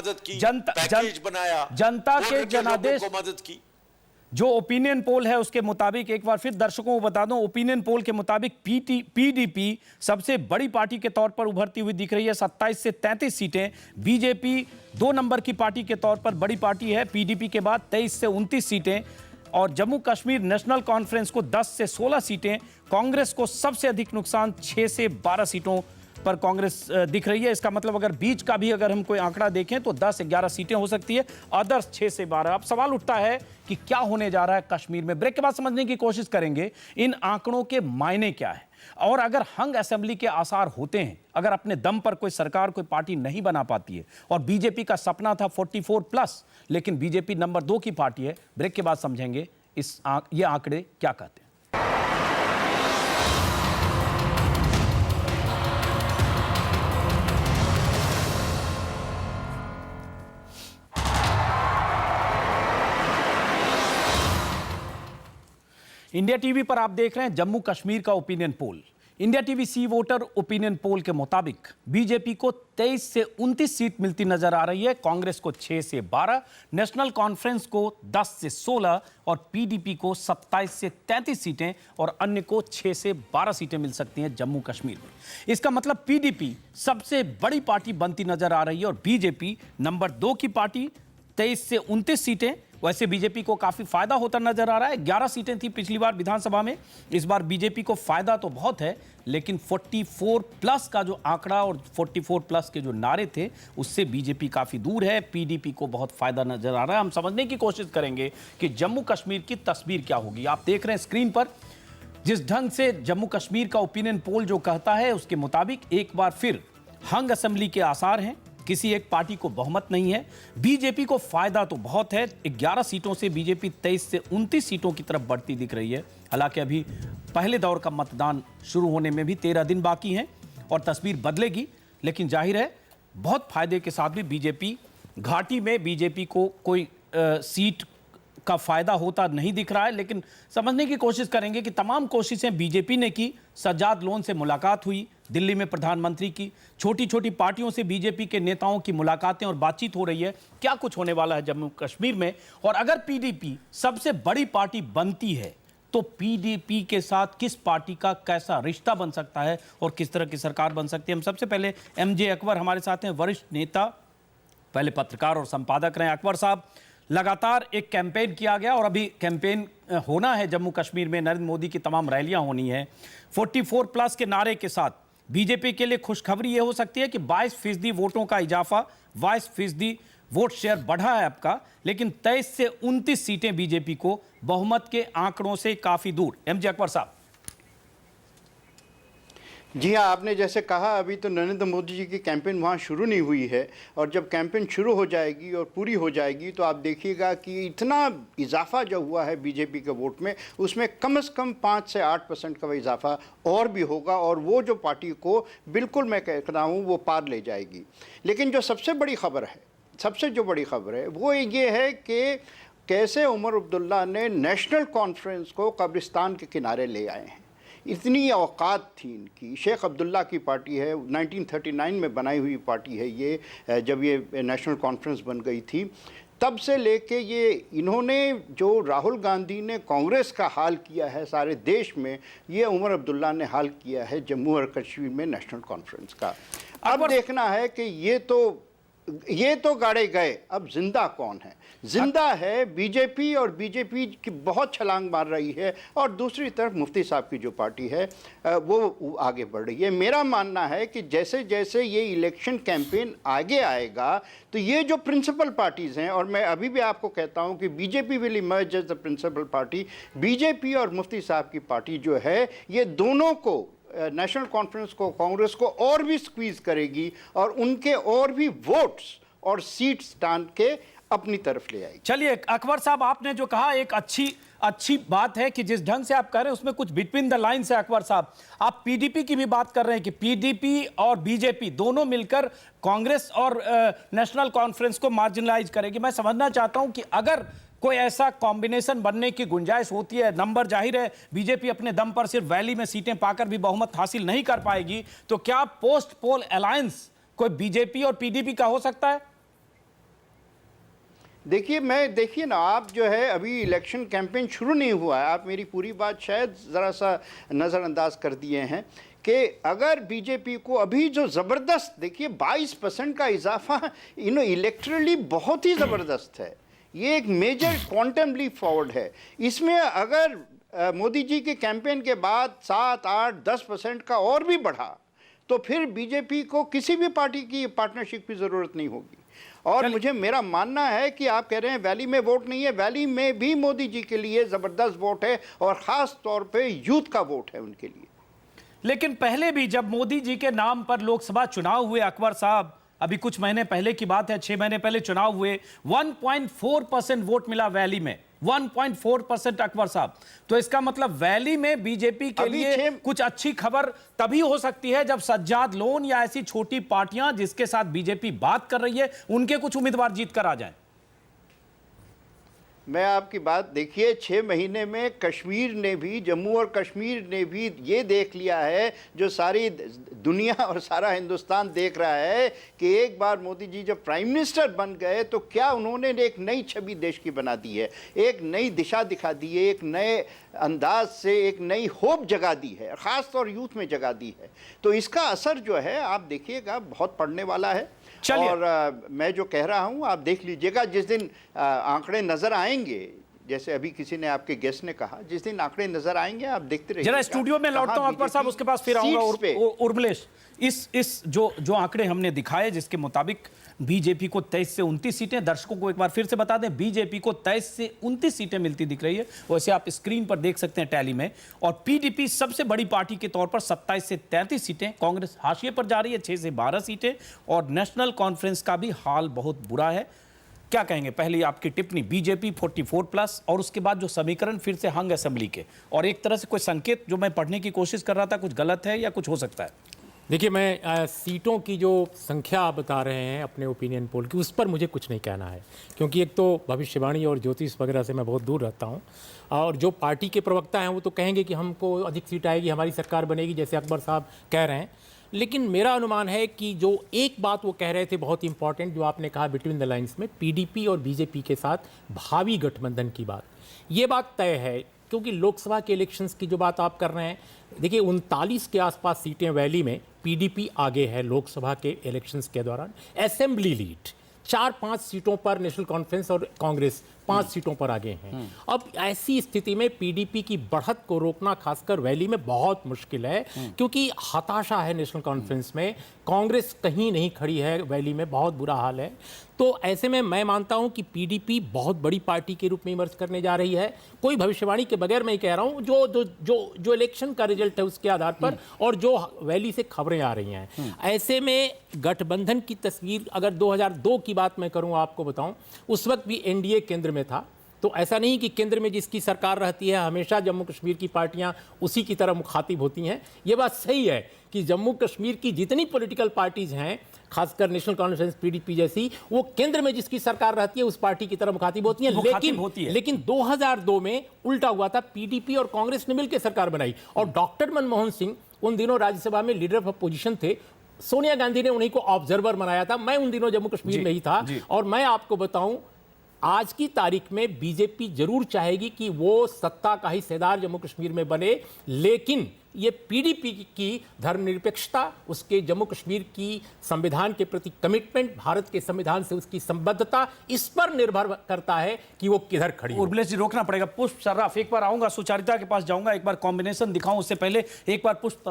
जनता के जनादेश मदद की। जो ओपिनियन पोल है उसके मुताबिक, एक बार फिर दर्शकों को बता दूं, ओपिनियन पोल के मुताबिक पीडीपी सबसे बड़ी पार्टी के तौर पर उभरती हुई दिख रही है, 27 से 33 सीटें। बीजेपी 2 नंबर की पार्टी के तौर पर बड़ी पार्टी है, पीडीपी के बाद 23 से 29 सीटें। और जम्मू कश्मीर नेशनल कॉन्फ्रेंस को 10 से 16 सीटें। कांग्रेस को सबसे अधिक नुकसान 6 से 12 सीटों पर कांग्रेस दिख रही है। इसका मतलब अगर बीच का भी अगर हम कोई आंकड़ा देखें तो 10-11 सीटें हो सकती है, अदर्स 6 से 12। अब सवाल उठता है कि क्या होने जा रहा है कश्मीर में। ब्रेक के बाद समझने की कोशिश करेंगे इन आंकड़ों के मायने क्या है, और अगर हंग असेंबली के आसार होते हैं, अगर अपने दम पर कोई सरकार कोई पार्टी नहीं बना पाती है, और बीजेपी का सपना था 44+, लेकिन बीजेपी नंबर 2 की पार्टी है। ब्रेक के बाद समझेंगे ये आंकड़े क्या कहते हैं। इंडिया टीवी पर आप देख रहे हैं जम्मू कश्मीर का opinion poll. India TV C voter opinion poll के मुताबिक बीजेपी को 23 से 29 सीट मिलती नजर आ रही है, कांग्रेस को 6 से 12, नेशनल कॉन्फ्रेंस को 10 से 16 और पीडीपी को 27 से 33 सीटें और अन्य को 6 से 12 सीटें मिल सकती हैं जम्मू कश्मीर में। इसका मतलब पीडीपी सबसे बड़ी पार्टी बनती नजर आ रही है और बीजेपी नंबर 2 की पार्टी, 23 से 29 सीटें। वैसे बीजेपी को काफी फायदा होता नजर आ रहा है। 11 सीटें थी पिछली बार विधानसभा में, इस बार बीजेपी को फायदा तो बहुत है, लेकिन 44+ का जो आंकड़ा और 44+ के जो नारे थे उससे बीजेपी काफी दूर है। पीडीपी को बहुत फायदा नजर आ रहा है। हम समझने की कोशिश करेंगे कि जम्मू कश्मीर की तस्वीर क्या होगी। आप देख रहे हैं स्क्रीन पर जिस ढंग से जम्मू कश्मीर का ओपिनियन पोल जो कहता है उसके मुताबिक एक बार फिर हंग असेंबली के आसार हैं। किसी एक पार्टी को बहुमत नहीं है। बीजेपी को फायदा तो बहुत है, 11 सीटों से बीजेपी 23 से 29 सीटों की तरफ बढ़ती दिख रही है। हालांकि अभी पहले दौर का मतदान शुरू होने में भी 13 दिन बाकी हैं और तस्वीर बदलेगी। लेकिन जाहिर है बहुत फायदे के साथ भी बीजेपी घाटी में बीजेपी को कोई सीट का फायदा होता नहीं दिख रहा है। लेकिन समझने की कोशिश करेंगे कि तमाम कोशिशें बीजेपी ने की, सज्जाद लोन से मुलाकात हुई, दिल्ली में प्रधानमंत्री की, छोटी छोटी पार्टियों से बीजेपी के नेताओं की मुलाकातें और बातचीत हो रही है, क्या कुछ होने वाला है जम्मू कश्मीर में। और अगर पीडीपी सबसे बड़ी पार्टी बनती है तो पीडीपी के साथ किस पार्टी का कैसा रिश्ता बन सकता है और किस तरह की सरकार बन सकती है। हम सबसे पहले एमजे अकबर हमारे साथ हैं, वरिष्ठ नेता, पहले पत्रकार और संपादक रहे। अकबर साहब, लगातार एक कैंपेन किया गया और अभी कैंपेन होना है जम्मू कश्मीर में, नरेंद्र मोदी की तमाम रैलियां होनी है। 44+ के नारे के साथ बीजेपी के लिए खुशखबरी यह हो सकती है कि 22% वोटों का इजाफा, 22% वोट शेयर बढ़ा है आपका, लेकिन 23 से 29 सीटें बीजेपी को, बहुमत के आंकड़ों से काफी दूर। एमजे अकबर साहब। जी हाँ, आपने जैसे कहा अभी तो नरेंद्र मोदी जी की कैंपेन वहाँ शुरू नहीं हुई है, और जब कैंपेन शुरू हो जाएगी और पूरी हो जाएगी तो आप देखिएगा कि इतना इजाफा जो हुआ है बीजेपी के वोट में, उसमें कम से कम 5 से 8% का इजाफा और भी होगा, और वो जो पार्टी को बिल्कुल मैं कहता हूँ वो पार ले जाएगी। लेकिन जो सबसे बड़ी खबर है, सबसे जो बड़ी खबर है वो ये है कि कैसे उमर अब्दुल्ला ने नेशनल कॉन्फ्रेंस को कब्रिस्तान के किनारे ले आए हैं। इतनी औकात थी इनकी। शेख अब्दुल्ला की पार्टी है, 1939 में बनाई हुई पार्टी है ये, जब ये नेशनल कॉन्फ्रेंस बन गई थी तब से लेके ये इन्होंने जो राहुल गांधी ने कांग्रेस का हाल किया है सारे देश में, ये उमर अब्दुल्ला ने हाल किया है जम्मू और कश्मीर में नेशनल कॉन्फ्रेंस का। अब देखना है कि ये तो गाड़े गए, अब जिंदा कौन है? जिंदा है बीजेपी, और बीजेपी की बहुत छलांग मार रही है, और दूसरी तरफ मुफ्ती साहब की जो पार्टी है वो आगे बढ़ रही है। मेरा मानना है कि जैसे जैसे ये इलेक्शन कैंपेन आगे आएगा तो ये जो प्रिंसिपल पार्टीज़ हैं, और मैं अभी भी आपको कहता हूं कि BJP will emerge as the principal party, BJP और मुफ्ती साहब की पार्टी जो है ये दोनों को, नेशनल कॉन्फ्रेंस को, कांग्रेस को और भी स्क्वीज करेगी और उनके और भी वोट्स और सीट्स टान के अपनी तरफ ले आएगी। चलिए अकबर साहब, आपने जो कहा एक अच्छी बात है कि जिस ढंग से आप कह रहे हैं उसमें कुछ बिटवीन द लाइन्स है। अकबर साहब, आप पीडीपी की भी बात कर रहे हैं कि पीडीपी और बीजेपी दोनों मिलकर कांग्रेस और नेशनल कॉन्फ्रेंस को मार्जिनलाइज करेगी। मैं समझना चाहता हूं कि अगर कोई ऐसा कॉम्बिनेशन बनने की गुंजाइश होती है, नंबर जाहिर है बीजेपी अपने दम पर सिर्फ वैली में सीटें पाकर भी बहुमत हासिल नहीं कर पाएगी, तो क्या पोस्ट पोल अलायंस कोई बीजेपी और पीडीपी का हो सकता है? देखिए ना, आप जो है अभी इलेक्शन कैंपेन शुरू नहीं हुआ है, आप मेरी पूरी बात शायद ज़रा सा नज़रअंदाज कर दिए हैं कि अगर बीजेपी को अभी जो ज़बरदस्त, देखिए 22% का इजाफा इलेक्ट्रली बहुत ही ज़बरदस्त है, ये एक मेजर क्वांटम लीप फॉरवर्ड है। इसमें अगर मोदी जी के कैंपेन के बाद 7, 8, 10% का और भी बढ़ा तो फिर बीजेपी को किसी भी पार्टी की पार्टनरशिप की ज़रूरत नहीं होगी। और मेरा मानना है कि आप कह रहे हैं वैली में वोट नहीं है, वैली में भी मोदी जी के लिए ज़बरदस्त वोट है, और ख़ास तौर पे यूथ का वोट है उनके लिए। लेकिन पहले भी जब मोदी जी के नाम पर लोकसभा चुनाव हुए अकबर साहब, अभी कुछ महीने पहले की बात है, 6 महीने पहले चुनाव हुए, 1.4% वोट मिला वैली में, 1.4% अकबर साहब। तो इसका मतलब वैली में बीजेपी के लिए कुछ अच्छी खबर तभी हो सकती है जब सज्जाद लोन या ऐसी छोटी पार्टियां जिसके साथ बीजेपी बात कर रही है उनके कुछ उम्मीदवार जीत कर आ जाएं। मैं आपकी बात, देखिए 6 महीने में कश्मीर ने भी, जम्मू और कश्मीर ने भी ये देख लिया है जो सारी दुनिया और सारा हिंदुस्तान देख रहा है कि एक बार मोदी जी जब प्राइम मिनिस्टर बन गए तो क्या उन्होंने एक नई छवि देश की बना दी है, एक नई दिशा दिखा दी है, एक नए अंदाज से एक नई होप जगा दी है, ख़ास तौर यूथ में जगा दी है। तो इसका असर जो है आप देखिएगा बहुत पड़ने वाला है। और मैं जो कह रहा हूं आप देख लीजिएगा, जिस दिन आंकड़े नजर आएंगे, जैसे अभी किसी ने, आपके गेस्ट ने कहा, जिस दिन आंकड़े नजर आएंगे आप देखते रहिए। जरा स्टूडियो में लौटता हूं अकबर साहब, उसके पास फिर आऊंगा। उर्मिलेश, इस जो आंकड़े हमने दिखाए जिसके मुताबिक बीजेपी को 23 से 29 सीटें, दर्शकों को एक बार फिर से बता दें, बीजेपी को 23 से 29 सीटें मिलती दिख रही है, वैसे आप स्क्रीन पर देख सकते हैं टैली में। और पीडीपी सबसे बड़ी पार्टी के तौर पर 27 से 33 सीटें, कांग्रेस हाशिए पर जा रही है 6 से 12 सीटें, और नेशनल कॉन्फ्रेंस का भी हाल बहुत बुरा है। क्या कहेंगे, पहले आपकी टिप्पणी, बीजेपी 44+, और उसके बाद जो समीकरण फिर से हंग असेंबली के, और एक तरह से कोई संकेत जो मैं पढ़ने की कोशिश कर रहा था कुछ गलत है या कुछ हो सकता है? देखिए, मैं सीटों की जो संख्या आप बता रहे हैं अपने ओपिनियन पोल की, उस पर मुझे कुछ नहीं कहना है, क्योंकि एक तो भविष्यवाणी और ज्योतिष वगैरह से मैं बहुत दूर रहता हूं, और जो पार्टी के प्रवक्ता हैं वो तो कहेंगे कि हमको अधिक सीट आएगी, हमारी सरकार बनेगी, जैसे अकबर साहब कह रहे हैं। लेकिन मेरा अनुमान है कि जो एक बात वो कह रहे थे बहुत इंपॉर्टेंट, जो आपने कहा बिटवीन द लाइन्स में, पीडीपी और बीजेपी के साथ भावी गठबंधन की बात, ये बात तय है। क्योंकि लोकसभा के इलेक्शंस की जो बात आप कर रहे हैं, देखिए 39 के आसपास सीटें वैली में पीडीपी आगे है लोकसभा के इलेक्शंस के दौरान। असेंबली लीड 4-5 सीटों पर नेशनल कॉन्फ्रेंस और कांग्रेस 5 सीटों पर आगे हैं। अब ऐसी स्थिति में पीडीपी की बढ़त को रोकना खासकर वैली में बहुत मुश्किल है, क्योंकि हताशा है नेशनल कॉन्फ्रेंस में, कांग्रेस कहीं नहीं खड़ी है वैली में, बहुत बुरा हाल है। तो ऐसे में मैं मानता हूं कि पीडीपी बहुत बड़ी पार्टी के रूप में इमर्ज करने जा रही है। कोई भविष्यवाणी के बगैर मैं कह रहा हूं, जो इलेक्शन का रिजल्ट है उसके आधार पर और जो वैली से खबरें आ रही हैं, ऐसे में गठबंधन की तस्वीर, अगर 2002 की बात मैं करूं, आपको बताऊं, उस वक्त भी एनडीए केंद्र में था। तो ऐसा नहीं कि केंद्र में जिसकी सरकार रहती है हमेशा जम्मू कश्मीर की पार्टियां उसी की तरह मुखातिब होती हैं। ये बात सही है कि जम्मू कश्मीर की जितनी पॉलिटिकल पार्टीज हैं, खासकर नेशनल कॉन्फ्रेंस पीडीपी जैसी, वो केंद्र में जिसकी सरकार रहती है उस पार्टी की तरह मुखातिब होती हैं। लेकिन 2002 में उल्टा हुआ था, पीडीपी और कांग्रेस ने मिलकर सरकार बनाई, और डॉक्टर मनमोहन सिंह उन दिनों राज्यसभा में लीडर ऑफ अपोजिशन थे। सोनिया गांधी ने उन्हीं को ऑब्जर्वर बनाया था। मैं उन दिनों जम्मू कश्मीर में ही था, और मैं आपको बताऊं, आज की तारीख में बीजेपी जरूर चाहेगी कि वो सत्ता का हिस्सेदार जम्मू कश्मीर में बने, लेकिन ये पीडीपी की धर्मनिरपेक्षता, उसके जम्मू कश्मीर की संविधान के प्रति कमिटमेंट, भारत के संविधान से उसकी संबद्धता, इस पर निर्भर करता है कि वो किधर खड़ी है। उर्मिला जी, रोकना पड़ेगा। पुष्प सर्राफ, एक बार आऊंगा, सुचारिता के पास जाऊंगा, एक बार कॉम्बिनेशन दिखाऊं, उससे पहले एक बार पुष्प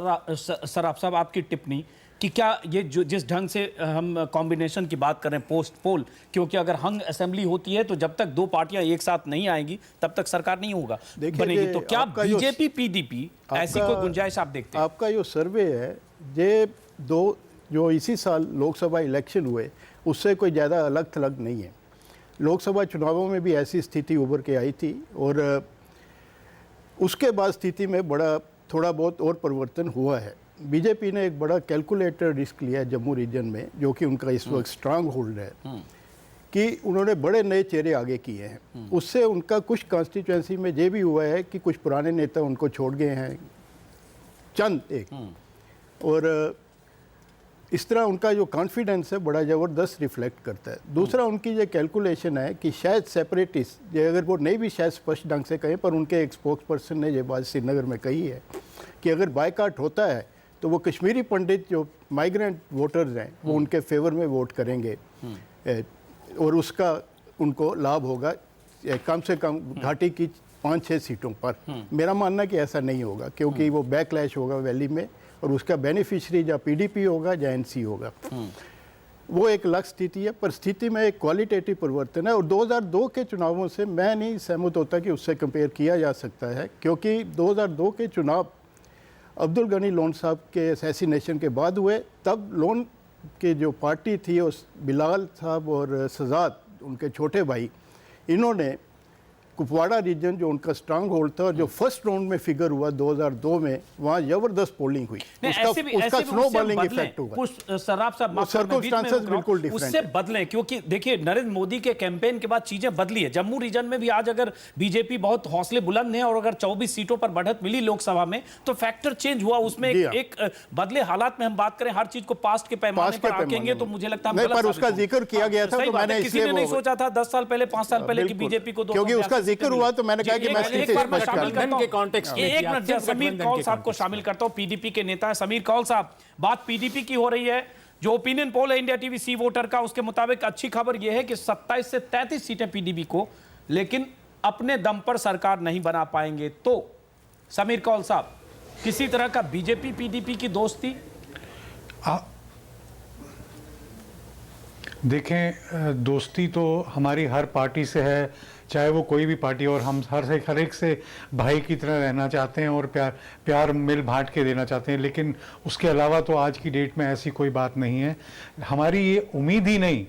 सर्राफ साहब आपकी टिप्पणी कि क्या ये जो जिस ढंग से हम कॉम्बिनेशन की बात कर रहे हैं पोस्ट पोल, क्योंकि अगर हंग असेंबली होती है तो जब तक दो पार्टियां एक साथ नहीं आएंगी तब तक सरकार नहीं होगा बनेगी। तो क्या बीजेपी पीडीपी ऐसी कोई गुंजाइश आप देखते हैं? आपका जो सर्वे है, ये दो जो इसी साल लोकसभा इलेक्शन हुए उससे कोई ज़्यादा अलग थलग नहीं है। लोकसभा चुनावों में भी ऐसी स्थिति उभर के आई थी, और उसके बाद स्थिति में थोड़ा बहुत और परिवर्तन हुआ है। बीजेपी ने एक बड़ा कैलकुलेटर रिस्क लिया है जम्मू रीजन में, जो कि उनका इस वक्त स्ट्रांग होल्ड है, कि उन्होंने बड़े नए चेहरे आगे किए हैं। उससे उनका कुछ कॉन्स्टिट्यूएंसी में ये भी हुआ है कि कुछ पुराने नेता उनको छोड़ गए हैं, चंद एक, और इस तरह उनका जो कॉन्फिडेंस है बड़ा ज़बरदस्त रिफ्लेक्ट करता है। दूसरा, उनकी ये कैलकुलेशन है कि शायद सेपरेटिस्ट, ये अगर वो नहीं भी शायद स्पष्ट ढंग से कहें, पर उनके एक स्पोक्स पर्सन ने ये बात श्रीनगर में कही है कि अगर बायकॉट होता है तो वो कश्मीरी पंडित जो माइग्रेंट वोटर्स हैं वो उनके फेवर में वोट करेंगे, और उसका उनको लाभ होगा कम से कम घाटी की 5-6 सीटों पर। मेरा मानना है कि ऐसा नहीं होगा, क्योंकि वो बैकलैश होगा वैली में, और उसका बेनिफिशियरी या पीडीपी होगा या एनसी होगा। वो एक अलग स्थिति है, पर स्थिति में एक क्वालिटेटिव परिवर्तन है। और 2002 के चुनावों से मैं नहीं सहमत होता कि उससे कंपेयर किया जा सकता है, क्योंकि 2002 के चुनाव अब्दुल गनी लोन साहब के असैसिनेशन के बाद हुए। तब लोन के जो पार्टी थी, उस बिलाल साहब और सजाद, उनके छोटे भाई, इन्होंने कुपवाड़ा रीजन जो उनका स्ट्रांग होल्ड था, और जो फर्स्ट राउंड में फिगर हुआ 2002 में, वहाँ जबरदस्त पोलिंग हुई, उसका स्नोबॉलिंग इफेक्ट हुआ। सराफ साहब, सर्कमस्टेंसेस बिल्कुल डिफरेंट उससे बदले, क्योंकि देखिए नरेंद्र मोदी के कैंपेन के बाद चीजें बदली है। जम्मू रीजन में भी आज अगर बीजेपी बहुत हौसले बुलंद है, और अगर 24 सीटों पर बढ़त मिली लोकसभा में, तो फैक्टर चेंज हुआ उसमें। एक बदले हालात में हम बात करें, हर चीज को पास्ट के पैमाने पर आंकेंगे तो मुझे लगता है पर उसका जिक्र किया गया था, तो मैंने किसी ने नहीं सोचा था 10 साल पहले, 5 साल पहले कि बीजेपी को, क्योंकि उसका जिक्र हुआ तो मैंने कहा कि मैं समीर कौल साहब को शामिल करता हूं। पीडीपी के नेता समीर कौल साहब, बात पीडीपी की हो रही है। जो ओपिनियन पोल है इंडिया टीवी सी वोटर का, उसके मुताबिक अच्छी खबर यह है कि 27 से 33 सीटें पीडीपी को, लेकिन अपने दम पर सरकार नहीं बना पाएंगे। तो समीर कौल साहब, किसी तरह का बीजेपी पीडीपी की दोस्ती? देखें, दोस्ती तो हमारी हर पार्टी से है, चाहे वो कोई भी पार्टी, और हम हर एक से भाई की तरह रहना चाहते हैं और प्यार मिल बांट के देना चाहते हैं। लेकिन उसके अलावा तो आज की डेट में ऐसी कोई बात नहीं है। हमारी ये उम्मीद ही नहीं,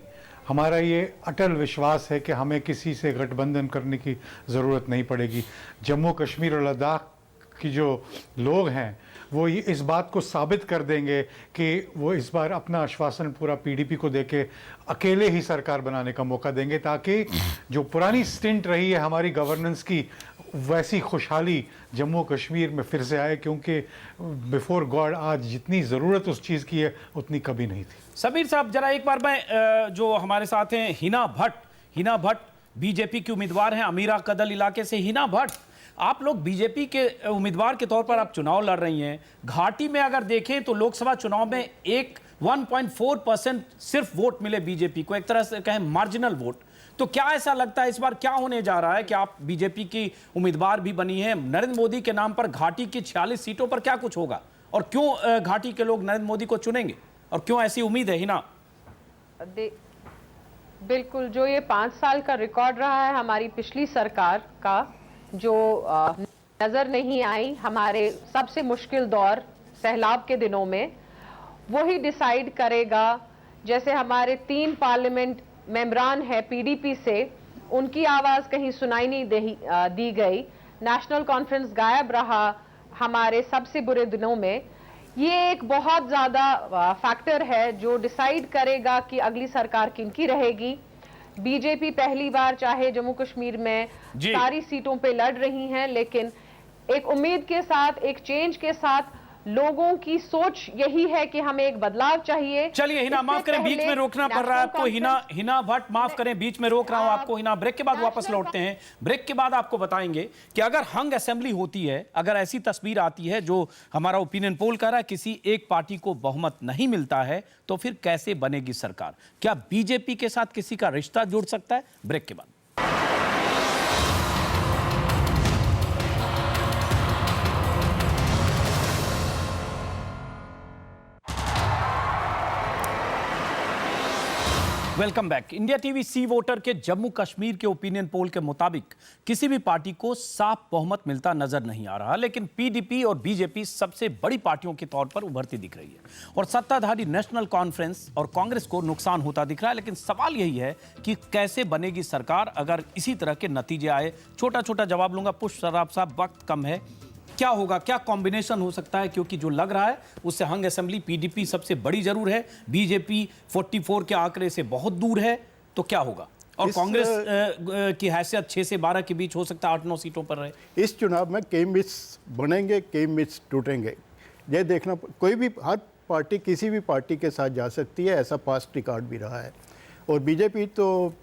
हमारा ये अटल विश्वास है कि हमें किसी से गठबंधन करने की ज़रूरत नहीं पड़ेगी। जम्मू कश्मीर और लद्दाख की जो लोग हैं वो इस बात को साबित कर देंगे कि वो इस बार अपना आश्वासन पूरा पीडीपी को देके अकेले ही सरकार बनाने का मौका देंगे, ताकि जो पुरानी स्टिंट रही है हमारी गवर्नेंस की वैसी खुशहाली जम्मू कश्मीर में फिर से आए, क्योंकि बिफोर गॉड आज जितनी ज़रूरत उस चीज़ की है उतनी कभी नहीं थी। सबीर साहब, जरा एक बार मैं जो हमारे साथ हैं हिना भट्ट बीजेपी की उम्मीदवार हैं अमीरा कदल इलाके से। हिना भट्ट, आप लोग बीजेपी के उम्मीदवार के तौर पर आप चुनाव लड़ रही हैं। घाटी में अगर देखें तो लोकसभा चुनाव में 1.4% सिर्फ वोट मिले बीजेपी को, एक तरह से कहें मार्जिनल वोट। तो क्या ऐसा लगता है इस बार क्या होने जा रहा है कि आप बीजेपी की उम्मीदवार भी बनी है, नरेंद्र मोदी के नाम पर घाटी की 46 सीटों पर क्या कुछ होगा, और क्यों घाटी के लोग नरेंद्र मोदी को चुनेंगे, और क्यों ऐसी उम्मीद है? हिना, बिल्कुल, जो ये 5 साल का रिकॉर्ड रहा है हमारी पिछली सरकार का, जो नजर नहीं आई हमारे सबसे मुश्किल दौर सैलाब के दिनों में, वही डिसाइड करेगा। जैसे हमारे 3 पार्लियामेंट मेंबरान है पीडीपी से, उनकी आवाज कहीं सुनाई नहीं दी गई, नेशनल कॉन्फ्रेंस गायब रहा हमारे सबसे बुरे दिनों में। ये एक बहुत ज्यादा फैक्टर है जो डिसाइड करेगा कि अगली सरकार किनकी रहेगी। बीजेपी पहली बार चाहे जम्मू कश्मीर में सारी सीटों पे लड़ रही हैं, लेकिन एक उम्मीद के साथ, एक चेंज के साथ, लोगों की सोच यही है कि हमें एक बदलाव चाहिए। चलिए हिना, माफ करें बीच में रोकना पड़ रहा है आपको। हिना भट्ट, माफ करें बीच में रोक रहा हूं आपको। हिना, ब्रेक के बाद वापस लौटते हैं। ब्रेक के बाद आपको बताएंगे कि अगर हंग असेंबली होती है, अगर ऐसी तस्वीर आती है जो हमारा ओपिनियन पोल कह रहा है किसी एक पार्टी को बहुमत नहीं मिलता है, तो फिर कैसे बनेगी सरकार? क्या बीजेपी के साथ किसी का रिश्ता जुड़ सकता है? ब्रेक के बाद। Welcome back. India TV C voter के जम्मू कश्मीर के ओपिनियन पोल के मुताबिक किसी भी पार्टी को साफ बहुमत मिलता नजर नहीं आ रहा, लेकिन पीडीपी और बीजेपी सबसे बड़ी पार्टियों के तौर पर उभरती दिख रही है और सत्ताधारी नेशनल कॉन्फ्रेंस और कांग्रेस को नुकसान होता दिख रहा है। लेकिन सवाल यही है कि कैसे बनेगी सरकार अगर इसी तरह के नतीजे आए। छोटा छोटा जवाब लूंगा। पुष्प सराफ साहब, वक्त कम है, क्या होगा, क्या कॉम्बिनेशन हो सकता है? क्योंकि जो लग रहा है उससे हंग असेंबली पीडीपी सबसे बड़ी जरूर है, बीजेपी 44 के आंकड़े से बहुत दूर है, तो क्या होगा? और कांग्रेस की हैसियत 6 से 12 के बीच हो सकता है, 8-9 सीटों पर रहे। इस चुनाव में कई मिस बनेंगे, कई मिस टूटेंगे, ये देखना। कोई भी, हर पार्टी किसी भी पार्टी के साथ जा सकती है, ऐसा पास्ट रिकॉर्ड भी रहा है। और बीजेपी तो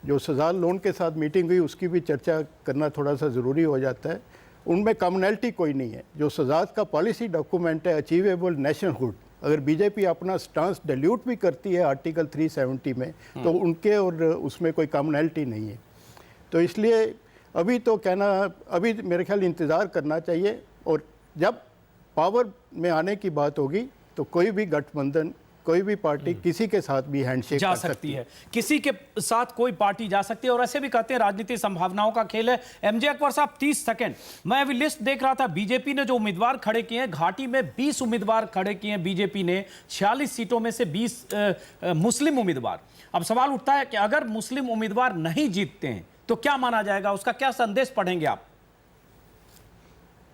जो सजाद लोन के साथ मीटिंग हुई उसकी भी चर्चा करना थोड़ा सा ज़रूरी हो जाता है। उनमें कम्युनैलिटी कोई नहीं है। जो सजाद का पॉलिसी डॉक्यूमेंट है अचीवेबल नेशनहुड, अगर बीजेपी अपना स्टांस डिल्यूट भी करती है आर्टिकल 370 में, तो उनके और उसमें कोई कम्युनैलिटी नहीं है। तो इसलिए अभी तो कहना, अभी मेरे ख्याल इंतज़ार करना चाहिए, और जब पावर में आने की बात होगी तो कोई भी गठबंधन, कोई भी पार्टी किसी के साथ भी हैंडशेक जा सकती है, किसी के साथ कोई पार्टी जा सकती है। और ऐसे भी कहते हैं राजनीति संभावनाओं का खेल है। एमजे अकबर साहब, 30 सेकंड। मैं अभी लिस्ट देख रहा था, बीजेपी ने जो उम्मीदवार खड़े किए हैं, घाटी में 20 उम्मीदवार खड़े किए हैं बीजेपी ने, 46 सीटों में से 20 मुस्लिम उम्मीदवार। अब सवाल उठता है कि अगर मुस्लिम उम्मीदवार नहीं जीतते हैं तो क्या माना जाएगा, उसका क्या संदेश पढ़ेंगे आप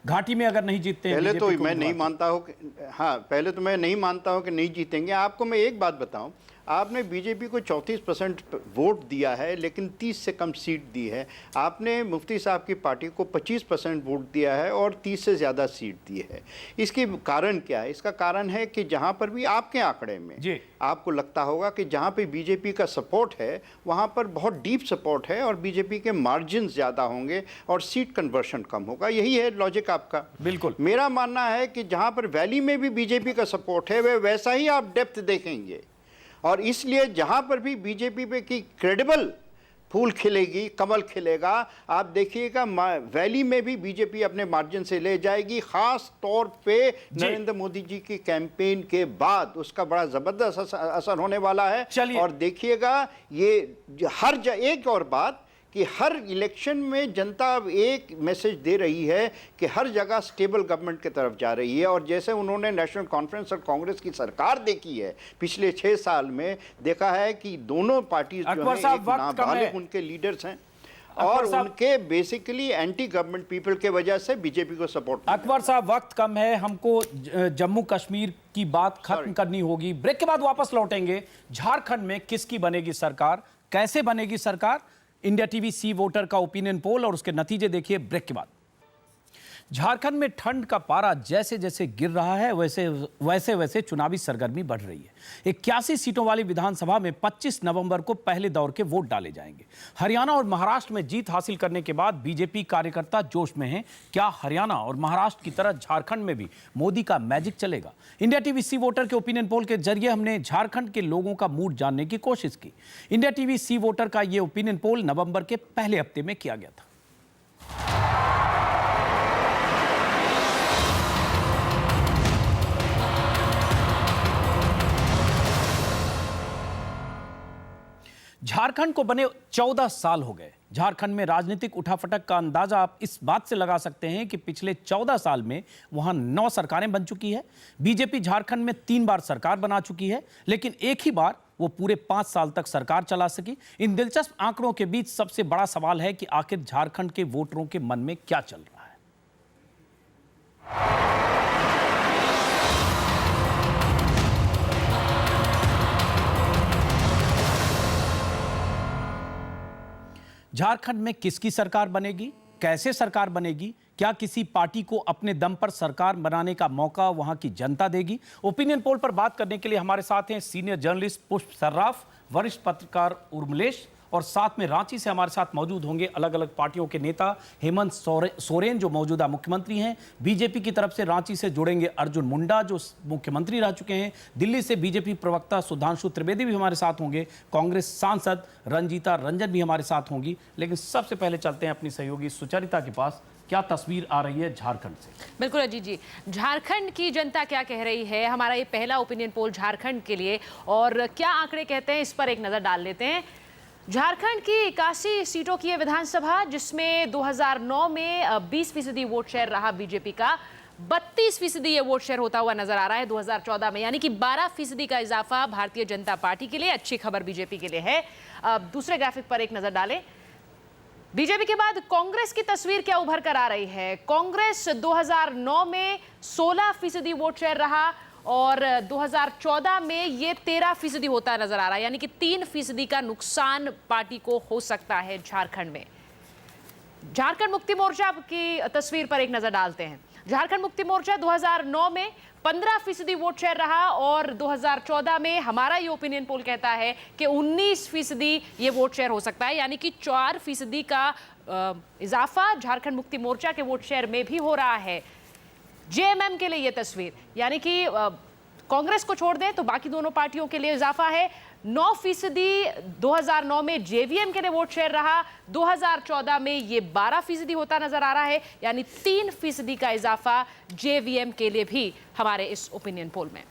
घाटी में अगर नहीं जीतते हैं? पहले तो मैं नहीं मानता हूं कि, हाँ, पहले तो मैं नहीं मानता हूं कि नहीं जीतेंगे। आपको मैं एक बात बताऊं, आपने बीजेपी को 34% वोट दिया है, लेकिन 30 से कम सीट दी है। आपने मुफ्ती साहब की पार्टी को 25% वोट दिया है और 30 से ज़्यादा सीट दी है। इसकी कारण क्या है? इसका कारण है कि जहाँ पर भी आपके आंकड़े में आपको लगता होगा कि जहाँ पे बीजेपी का सपोर्ट है वहाँ पर बहुत डीप सपोर्ट है और बीजेपी के मार्जिन ज़्यादा होंगे और सीट कन्वर्शन कम होगा। यही है लॉजिक आपका। बिल्कुल। मेरा मानना है कि जहाँ पर वैली में भी बीजेपी का सपोर्ट है, वे वैसा ही आप डेप्थ देखेंगे। और इसलिए जहां पर भी बीजेपी पे की क्रेडिबल फूल खिलेगी, कमल खिलेगा, आप देखिएगा वैली में भी बीजेपी अपने मार्जिन से ले जाएगी। खास तौर पे नरेंद्र मोदी जी की कैंपेन के बाद उसका बड़ा जबरदस्त असर होने वाला है। और देखिएगा ये एक और बात कि हर इलेक्शन में जनता एक मैसेज दे रही है कि हर जगह स्टेबल गवर्नमेंट की तरफ जा रही है। और जैसे उन्होंने नेशनल कॉन्फ्रेंस और कांग्रेस की सरकार देखी है पिछले 6 साल में, देखा है कि दोनों पार्टीज जो हैं, नाबालिग उनके लीडर्स हैं। और उनके बेसिकली एंटी गवर्नमेंट पीपल के वजह से बीजेपी को सपोर्ट। अकबर साहब, वक्त कम है, हमको जम्मू कश्मीर की बात खत्म करनी होगी। ब्रेक के बाद वापस लौटेंगे। झारखंड में किसकी बनेगी सरकार, कैसे बनेगी सरकार, इंडिया टीवी सी वोटर का ओपिनियन पोल और उसके नतीजे देखिए ब्रेक के बाद। झारखंड में ठंड का पारा जैसे जैसे गिर रहा है वैसे वैसे चुनावी सरगर्मी बढ़ रही है। 81 सीटों वाली विधानसभा में 25 नवंबर को पहले दौर के वोट डाले जाएंगे। हरियाणा और महाराष्ट्र में जीत हासिल करने के बाद बीजेपी कार्यकर्ता जोश में हैं। क्या हरियाणा और महाराष्ट्र की तरह झारखंड में भी मोदी का मैजिक चलेगा? इंडिया टीवी सी वोटर के ओपिनियन पोल के जरिए हमने झारखंड के लोगों का मूड जानने की कोशिश की। इंडिया टीवी सी वोटर का यह ओपिनियन पोल नवंबर के पहले हफ्ते में किया गया था। झारखंड को बने 14 साल हो गए। झारखंड में राजनीतिक उठाफटक का अंदाजा आप इस बात से लगा सकते हैं कि पिछले 14 साल में वहां 9 सरकारें बन चुकी है। बीजेपी झारखंड में 3 बार सरकार बना चुकी है, लेकिन एक ही बार वो पूरे 5 साल तक सरकार चला सकी। इन दिलचस्प आंकड़ों के बीच सबसे बड़ा सवाल है कि आखिर झारखंड के वोटरों के मन में क्या चल रहा है। झारखंड में किसकी सरकार बनेगी, कैसे सरकार बनेगी, क्या किसी पार्टी को अपने दम पर सरकार बनाने का मौका वहां की जनता देगी? ओपिनियन पोल पर बात करने के लिए हमारे साथ हैं सीनियर जर्नलिस्ट पुष्प सर्राफ, वरिष्ठ पत्रकार उर्मिलेश, और साथ में रांची से हमारे साथ मौजूद होंगे अलग अलग पार्टियों के नेता हेमंत सोरेन जो मौजूदा मुख्यमंत्री हैं, बीजेपी की तरफ से रांची से जुड़ेंगे अर्जुन मुंडा जो मुख्यमंत्री रह चुके हैं, दिल्ली से बीजेपी प्रवक्ता सुधांशु त्रिवेदी भी हमारे साथ होंगे, कांग्रेस सांसद रंजीता रंजन भी हमारे साथ होंगी। लेकिन सबसे पहले चलते हैं अपनी सहयोगी सुचरिता के पास। क्या तस्वीर आ रही है झारखंड से? बिल्कुल अजीत जी, झारखंड की जनता क्या कह रही है, हमारा ये पहला ओपिनियन पोल झारखंड के लिए, और क्या आंकड़े कहते हैं इस पर एक नजर डाल लेते हैं। झारखंड की 81 सीटों की विधानसभा, जिसमें 2009 में 20% वोट शेयर रहा बीजेपी का, 32% ये वोट शेयर होता हुआ नजर आ रहा है 2014 में, यानी कि 12% का इजाफा भारतीय जनता पार्टी के लिए। अच्छी खबर बीजेपी के लिए है। दूसरे ग्राफिक पर एक नजर डालें। बीजेपी के बाद कांग्रेस की तस्वीर क्या उभर कर आ रही है। कांग्रेस 2009 में 16% वोट शेयर रहा और 2014 में ये 13% होता नजर आ रहा है, यानी कि 3% का नुकसान पार्टी को हो सकता है झारखंड में। झारखंड मुक्ति मोर्चा की तस्वीर पर एक नजर डालते हैं। झारखंड मुक्ति मोर्चा 2009 में 15% वोट शेयर रहा और 2014 में हमारा ये ओपिनियन पोल कहता है कि 19% ये वोट शेयर हो सकता है, यानी कि 4% का इजाफा झारखंड मुक्ति मोर्चा के वोट शेयर में भी हो रहा है। जेएमएम के लिए ये तस्वीर, यानी कि कांग्रेस को छोड़ दें तो बाकी दोनों पार्टियों के लिए इजाफा है। 9% 2009 में जेवीएम के लिए वोट शेयर रहा, 2014 में ये 12% होता नजर आ रहा है, यानी 3% का इजाफा जेवीएम के लिए भी हमारे इस ओपिनियन पोल में।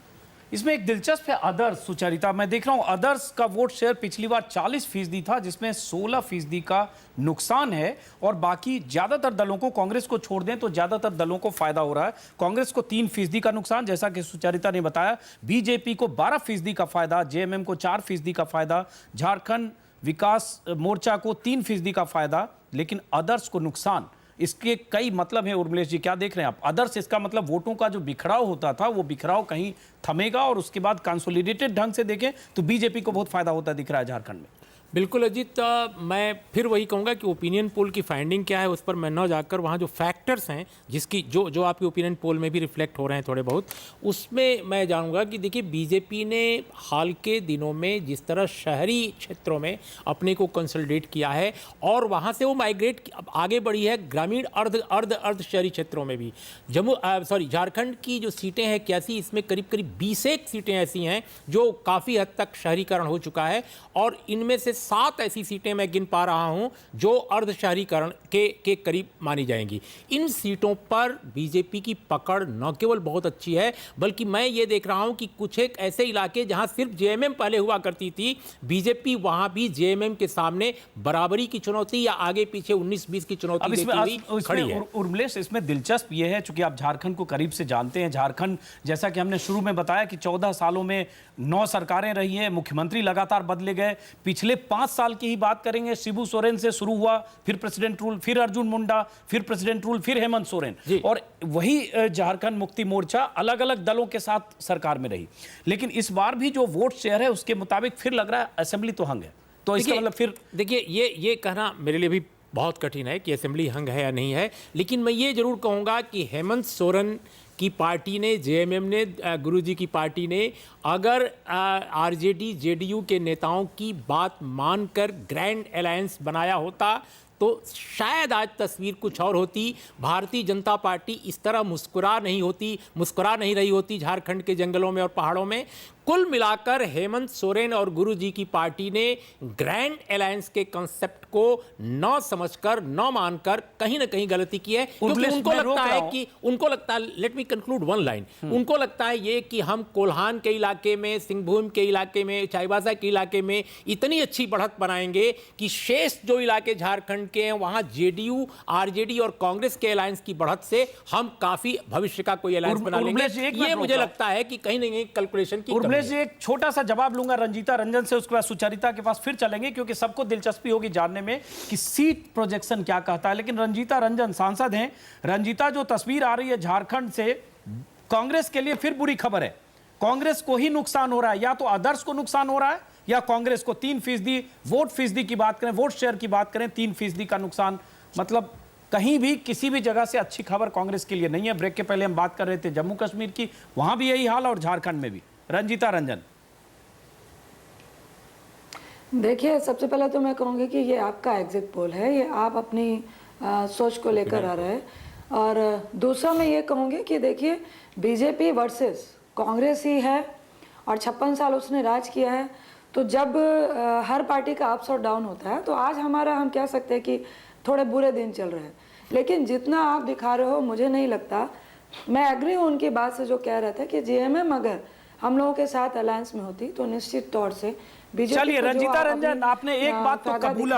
इसमें एक दिलचस्प है अदर्स। सुचरिता, मैं देख रहा हूं अदर्स का वोट शेयर पिछली बार 40% था, जिसमें 16% का नुकसान है, और बाकी ज्यादातर दलों को, कांग्रेस को छोड़ दें तो ज्यादातर दलों को फायदा हो रहा है। कांग्रेस को 3% का नुकसान, जैसा कि सुचरिता ने बताया, बीजेपी को 12% का फायदा, जेएमएम को 4% का फायदा, झारखंड विकास मोर्चा को 3% का फायदा, लेकिन अदर्स को नुकसान। इसके कई मतलब हैं। उर्मिलेश जी, क्या देख रहे हैं आप? अदर्स, इसका मतलब वोटों का जो बिखराव होता था वो बिखराव कहीं थमेगा और उसके बाद कंसोलिडेटेड ढंग से देखें तो बीजेपी को बहुत फायदा होता दिख रहा है झारखंड में। बिल्कुल अजीत, मैं फिर वही कहूँगा कि ओपिनियन पोल की फाइंडिंग क्या है उस पर मैं न जाकर वहाँ जो फैक्टर्स हैं जिसकी जो आपके ओपिनियन पोल में भी रिफ्लेक्ट हो रहे हैं थोड़े बहुत, उसमें मैं जानूंगा कि देखिए बीजेपी ने हाल के दिनों में जिस तरह शहरी क्षेत्रों में अपने को कंसोलिडेट किया है और वहाँ से वो माइग्रेट आगे बढ़ी है ग्रामीण अर्ध शहरी क्षेत्रों में भी। झारखंड की जो सीटें हैं 81, इसमें करीब करीब 21 सीटें ऐसी हैं जो काफ़ी हद तक शहरीकरण हो चुका है, और इनमें से 7 ऐसी सीटें मैं गिन पा रहा हूं जो अर्ध शहरीकरण के करीब मानी जाएंगी। इन सीटों पर बीजेपी की पकड़ न केवल बहुत अच्छी है, बल्कि मैं ये देख रहा हूं कि कुछ एक ऐसे इलाके जहां सिर्फ जेएमएम पहले हुआ करती थी, बीजेपी वहां भी जेएमएम के सामने बराबरी की चुनौती या आगे पीछे 19-20 की चुनौती देती हुई खड़ी है। उर्मिलेश, इसमें दिलचस्प यह है, चूंकि आप झारखंड को करीब से जानते हैं, झारखंड जैसा कि हमने शुरू में बताया कि 14 सालों में 9 सरकारें रही हैं, मुख्यमंत्री लगातार बदले गए, पिछले 5 साल की ही बात करेंगे, शिबू सोरेन से शुरू हुआ, फिर प्रेसिडेंट रूल, फिर अर्जुन मुंडा, फिर प्रेसिडेंट रूल, फिर हेमंत सोरेन, और वही झारखंड मुक्ति मोर्चा अलग अलग दलों के साथ सरकार में रही। लेकिन इस बार भी जो वोट शेयर है उसके मुताबिक फिर लग रहा है असेंबली तो हंग है। तो इसका मतलब फिर देखिए, ये कहना मेरे लिए भी बहुत कठिन है कि असेंबली हंग है या नहीं है, लेकिन मैं ये जरूर कहूँगा कि हेमंत सोरेन की पार्टी ने, जेएमएम ने, गुरुजी की पार्टी ने अगर आरजेडी जेडीयू के नेताओं की बात मानकर ग्रैंड अलायंस बनाया होता तो शायद आज तस्वीर कुछ और होती। भारतीय जनता पार्टी इस तरह मुस्कुरा नहीं रही होती झारखंड के जंगलों में और पहाड़ों में। कुल मिलाकर हेमंत सोरेन और गुरुजी की पार्टी ने ग्रैंड अलायंस के कंसेप्ट को न समझकर, न मानकर कहीं ना कहीं गलती की है, क्योंकि उनको लगता है let me conclude one line, उनको लगता है ये कि हम कोल्हान के इलाके में, सिंहभूम के इलाके में, चाईबासा के इलाके में इतनी अच्छी बढ़त बनाएंगे कि शेष जो इलाके झारखंड के हैं वहां जेडीयू, आरजेडी और कांग्रेस के अलायंस की बढ़त से हम काफी भविष्य का कोई अलायंस बना लेंगे। ये मुझे लगता है कि कहीं ना कहीं कैलकुलेशन की एक छोटा सा जवाब लूंगा रंजीता रंजन से, उसके बाद सुचरिता के पास फिर चलेंगे, क्योंकि सबको दिलचस्पी होगी जानने में कि सीट प्रोजेक्शन क्या कहता है। लेकिन रंजीता रंजन सांसद हैं। रंजीता, जो तस्वीर आ रही है झारखंड से, कांग्रेस के लिए फिर बुरी खबर है। कांग्रेस को ही नुकसान हो रहा है, या तो आदर्श को नुकसान हो रहा है या कांग्रेस को। 3% वोट फीसदी की बात करें, वोट शेयर की बात करें, 3% का नुकसान, मतलब कहीं भी किसी भी जगह से अच्छी खबर कांग्रेस के लिए नहीं है। ब्रेक के पहले हम बात कर रहे थे जम्मू कश्मीर की, वहां भी यही हाल और झारखंड में भी। रंजीता रंजन, देखिए, सबसे पहले तो मैं कहूँगी कि ये आपका एग्जिट पोल है, ये आप अपनी सोच को लेकर आ रहे हैं। और दूसरा मैं ये कहूँगी कि देखिए, बीजेपी वर्सेस कांग्रेस ही है और 56 साल उसने राज किया है। तो जब हर पार्टी का अप्स और डाउन होता है, तो आज हमारा, हम कह सकते हैं कि थोड़े बुरे दिन चल रहे हैं। लेकिन जितना आप दिखा रहे हो, मुझे नहीं लगता, मैं एग्री हूँ उनकी बात से जो कह रहे थे कि जेएमएम अगर हम लोगों के साथ अलायंस में होती तो निश्चित तौर से बीजेपी। चलिए रंजीता रंजन, आपने एक बात तो कबूला,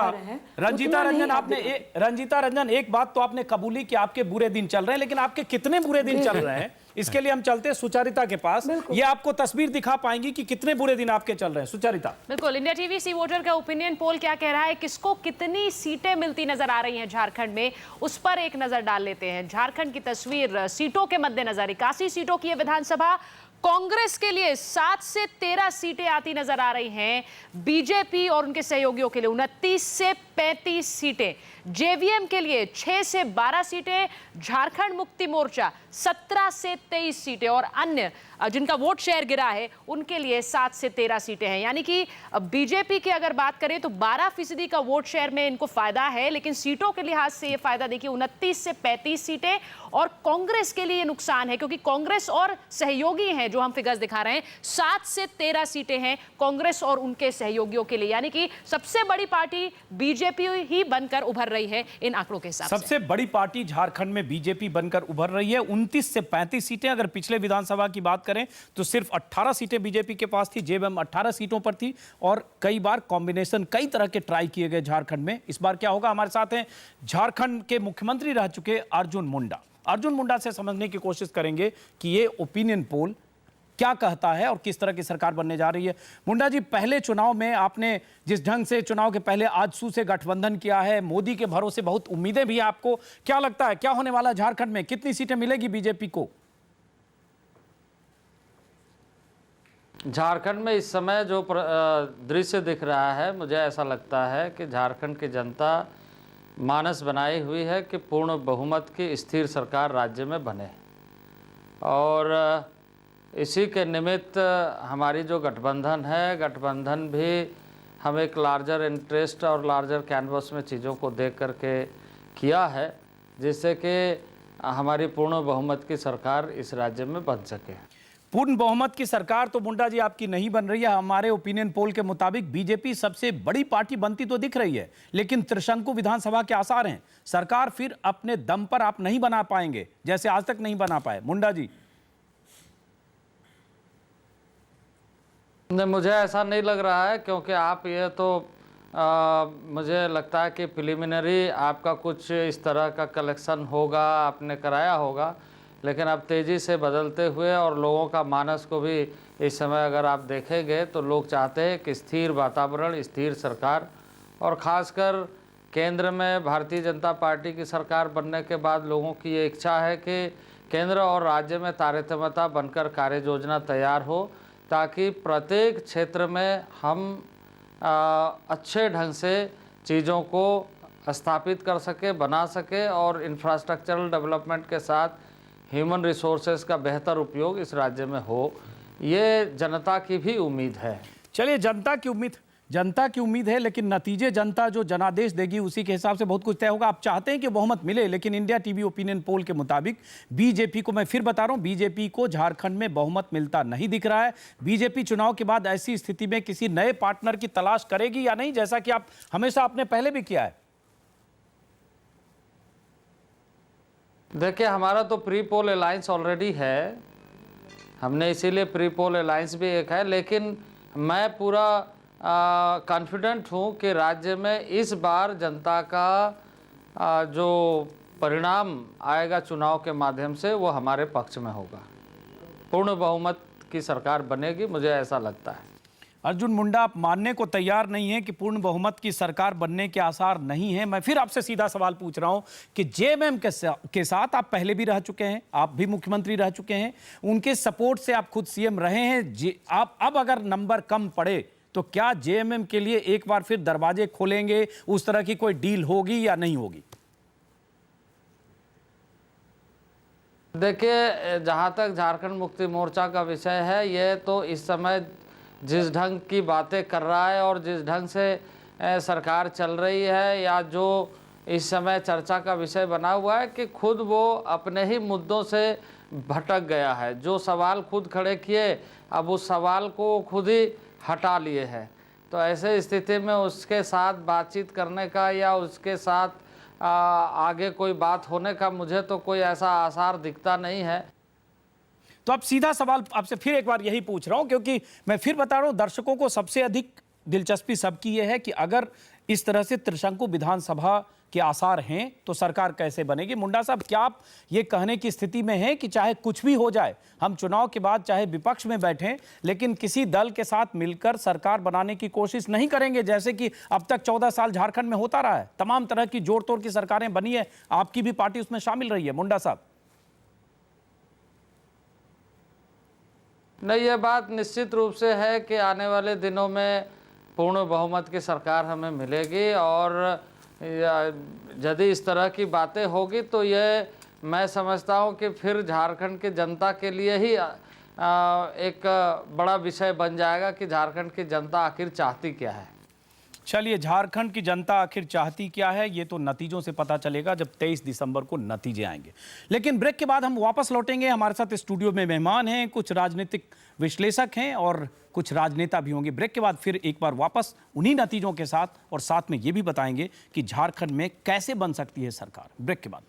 रंजीता रंजन एक बात तो आपने कबूली कि आपके बुरे दिन चल रहे हैं, लेकिन आपके कितने बुरे दिन चल रहे हैं इसके लिए हम चलते हैं सुचरिता के पास। ये आपको तस्वीर दिखा पाएंगी कि कितने बुरे दिन आपके चल रहे हैं। सुचरिता। बिल्कुल, इंडिया टीवी सी वोटर का ओपिनियन पोल क्या कह रहा है, किसको कितनी सीटें मिलती नजर आ रही हैं झारखंड में, उस पर एक नजर डाल लेते हैं। झारखंड की तस्वीर सीटों के मद्देनजर 81 सीटों की विधानसभा, कांग्रेस के लिए 7 से 13 सीटें आती नजर आ रही हैं, बीजेपी और उनके सहयोगियों के लिए 29 से 35 सीटें, जेवीएम के लिए 6 से 12 सीटें, झारखंड मुक्ति मोर्चा 17 से 23 सीटें और अन्य जिनका वोट शेयर गिरा है उनके लिए 7 से 13 सीटें हैं। यानी कि बीजेपी की अगर बात करें तो 12% का वोट शेयर में इनको फायदा है, लेकिन सीटों के लिहाज से ये फायदा देखिए 29 से 35 सीटें, और कांग्रेस के लिए नुकसान है क्योंकि कांग्रेस और सहयोगी हैं, जो हम फिगर्स दिखा रहे हैं, 7 से 13 सीटें हैं कांग्रेस और उनके सहयोगियों के लिए। यानी कि सबसे बड़ी पार्टी बीजेपी ही बनकर उभर रही है इन आंकड़ों के हिसाब से। सबसे बड़ी पार्टी झारखंड में बीजेपी बनकर उभर रही है। 29 से 35 सीटें, अगर पिछले विधानसभा की बात करें तो सिर्फ 18 सीटें बीजेपी के पास थी, जेएमएम 18 सीटों पर थी, और कई बार कॉम्बिनेशन, कई तरह के ट्राई किए गए झारखंड में। इस बार क्या होगा, हमारे साथ हैं झारखंड के मुख्यमंत्री रह चुके अर्जुन मुंडा। अर्जुन मुंडा से समझने की कोशिश करेंगे कि ये ओपिनियन पोल क्या कहता है और किस तरह की सरकार बनने जा रही है। मुंडा जी, पहले चुनाव में आपने जिस ढंग से चुनाव के पहले आजसू से गठबंधन किया है, मोदी के भरोसे बहुत उम्मीदें भी आपको, क्या लगता है क्या होने वाला झारखंड में, कितनी सीटें मिलेगी बीजेपी को? झारखंड में इस समय जो दृश्य दिख रहा है, मुझे ऐसा लगता है कि झारखंड की जनता मानस बनाई हुई है कि पूर्ण बहुमत की स्थिर सरकार राज्य में बने, और इसी के निमित्त हमारी जो गठबंधन है, गठबंधन भी हम एक लार्जर इंटरेस्ट और लार्जर कैनवस में चीज़ों को देख करके किया है, जिससे कि हमारी पूर्ण बहुमत की सरकार इस राज्य में बन सके। पूर्ण बहुमत की सरकार तो मुंडा जी आपकी नहीं बन रही है। हमारे ओपिनियन पोल के मुताबिक बीजेपी सबसे बड़ी पार्टी बनती तो दिख रही है, लेकिन त्रिशंकु विधानसभा के आसार हैं। सरकार फिर अपने दम पर आप नहीं बना पाएंगे, जैसे आज तक नहीं बना पाए। मुंडा जी। मुझे ऐसा नहीं लग रहा है, क्योंकि आप ये तो मुझे लगता है कि प्रिलिमिनरी आपका कुछ इस तरह का कलेक्शन होगा, आपने कराया होगा, लेकिन अब तेज़ी से बदलते हुए और लोगों का मानस को भी इस समय अगर आप देखेंगे तो लोग चाहते हैं कि स्थिर वातावरण, स्थिर सरकार, और ख़ासकर केंद्र में भारतीय जनता पार्टी की सरकार बनने के बाद लोगों की ये इच्छा है कि केंद्र और राज्य में तारतम्यता बनकर कार्य योजना तैयार हो, ताकि प्रत्येक क्षेत्र में हम अच्छे ढंग से चीज़ों को स्थापित कर सके, बना सके, और इंफ्रास्ट्रक्चरल डेवलपमेंट के साथ ह्यूमन रिसोर्सेज का बेहतर उपयोग इस राज्य में हो। ये जनता की भी उम्मीद है। चलिए, जनता की उम्मीद है, लेकिन नतीजे जनता जो जनादेश देगी उसी के हिसाब से बहुत कुछ तय होगा। आप चाहते हैं कि बहुमत मिले, लेकिन इंडिया टीवी ओपिनियन पोल के मुताबिक बीजेपी को, मैं फिर बता रहा हूं, बीजेपी को झारखंड में बहुमत मिलता नहीं दिख रहा है। बीजेपी चुनाव के बाद ऐसी स्थिति में किसी नए पार्टनर की तलाश करेगी या नहीं, जैसा कि आप हमेशा आपने पहले भी किया है? देखिए, हमारा तो प्री पोल अलायंस ऑलरेडी है, हमने इसीलिए प्री पोल अलायंस भी एक है, लेकिन मैं पूरा कॉन्फिडेंट हूँ कि राज्य में इस बार जनता का जो परिणाम आएगा चुनाव के माध्यम से वो हमारे पक्ष में होगा। पूर्ण बहुमत की सरकार बनेगी, मुझे ऐसा लगता है। अर्जुन मुंडा, आप मानने को तैयार नहीं है कि पूर्ण बहुमत की सरकार बनने के आसार नहीं है। मैं फिर आपसे सीधा सवाल पूछ रहा हूं कि जेएमएम के साथ आप पहले भी रह चुके हैं, आप भी मुख्यमंत्री रह चुके हैं, उनके सपोर्ट से आप खुद सीएम रहे हैं। आप अब अगर नंबर कम पड़े तो क्या जेएमएम के लिए एक बार फिर दरवाजे खोलेंगे? उस तरह की कोई डील होगी या नहीं होगी? देखिए, जहाँ तक झारखंड मुक्ति मोर्चा का विषय है, ये तो इस समय जिस ढंग की बातें कर रहा है और जिस ढंग से सरकार चल रही है, या जो इस समय चर्चा का विषय बना हुआ है, कि खुद वो अपने ही मुद्दों से भटक गया है। जो सवाल खुद खड़े किए, अब उस सवाल को खुद ही हटा लिए हैं। तो ऐसे स्थिति में उसके साथ बातचीत करने का या उसके साथ आगे कोई बात होने का मुझे तो कोई ऐसा आसार दिखता नहीं है। तो अब सीधा सवाल आपसे फिर एक बार यही पूछ रहा हूं, क्योंकि मैं फिर बता रहा हूं, दर्शकों को सबसे अधिक दिलचस्पी सबकी यह है कि अगर इस तरह से त्रिशंकु विधानसभा के आसार हैं तो सरकार कैसे बनेगी। मुंडा साहब, क्या आप ये कहने की स्थिति में हैं कि चाहे कुछ भी हो जाए, हम चुनाव के बाद चाहे विपक्ष में बैठें, लेकिन किसी दल के साथ मिलकर सरकार बनाने की कोशिश नहीं करेंगे, जैसे कि अब तक 14 साल झारखंड में होता रहा है? तमाम तरह की जोड़ तोड़ की सरकारें बनी है, आपकी भी पार्टी उसमें शामिल रही है। मुंडा साहब, नहीं, ये बात निश्चित रूप से है कि आने वाले दिनों में पूर्ण बहुमत की सरकार हमें मिलेगी, और यदि इस तरह की बातें होगी तो ये मैं समझता हूँ कि फिर झारखंड की जनता के लिए ही एक बड़ा विषय बन जाएगा कि झारखंड की जनता आखिर चाहती क्या है। चलिए, झारखंड की जनता आखिर चाहती क्या है, ये तो नतीजों से पता चलेगा जब 23 दिसंबर को नतीजे आएंगे। लेकिन ब्रेक के बाद हम वापस लौटेंगे। हमारे साथ स्टूडियो में मेहमान हैं, कुछ राजनीतिक विश्लेषक हैं और कुछ राजनेता भी होंगे। ब्रेक के बाद फिर एक बार वापस उन्हीं नतीजों के साथ, और साथ में ये भी बताएंगे कि झारखंड में कैसे बन सकती है सरकार। ब्रेक के बाद।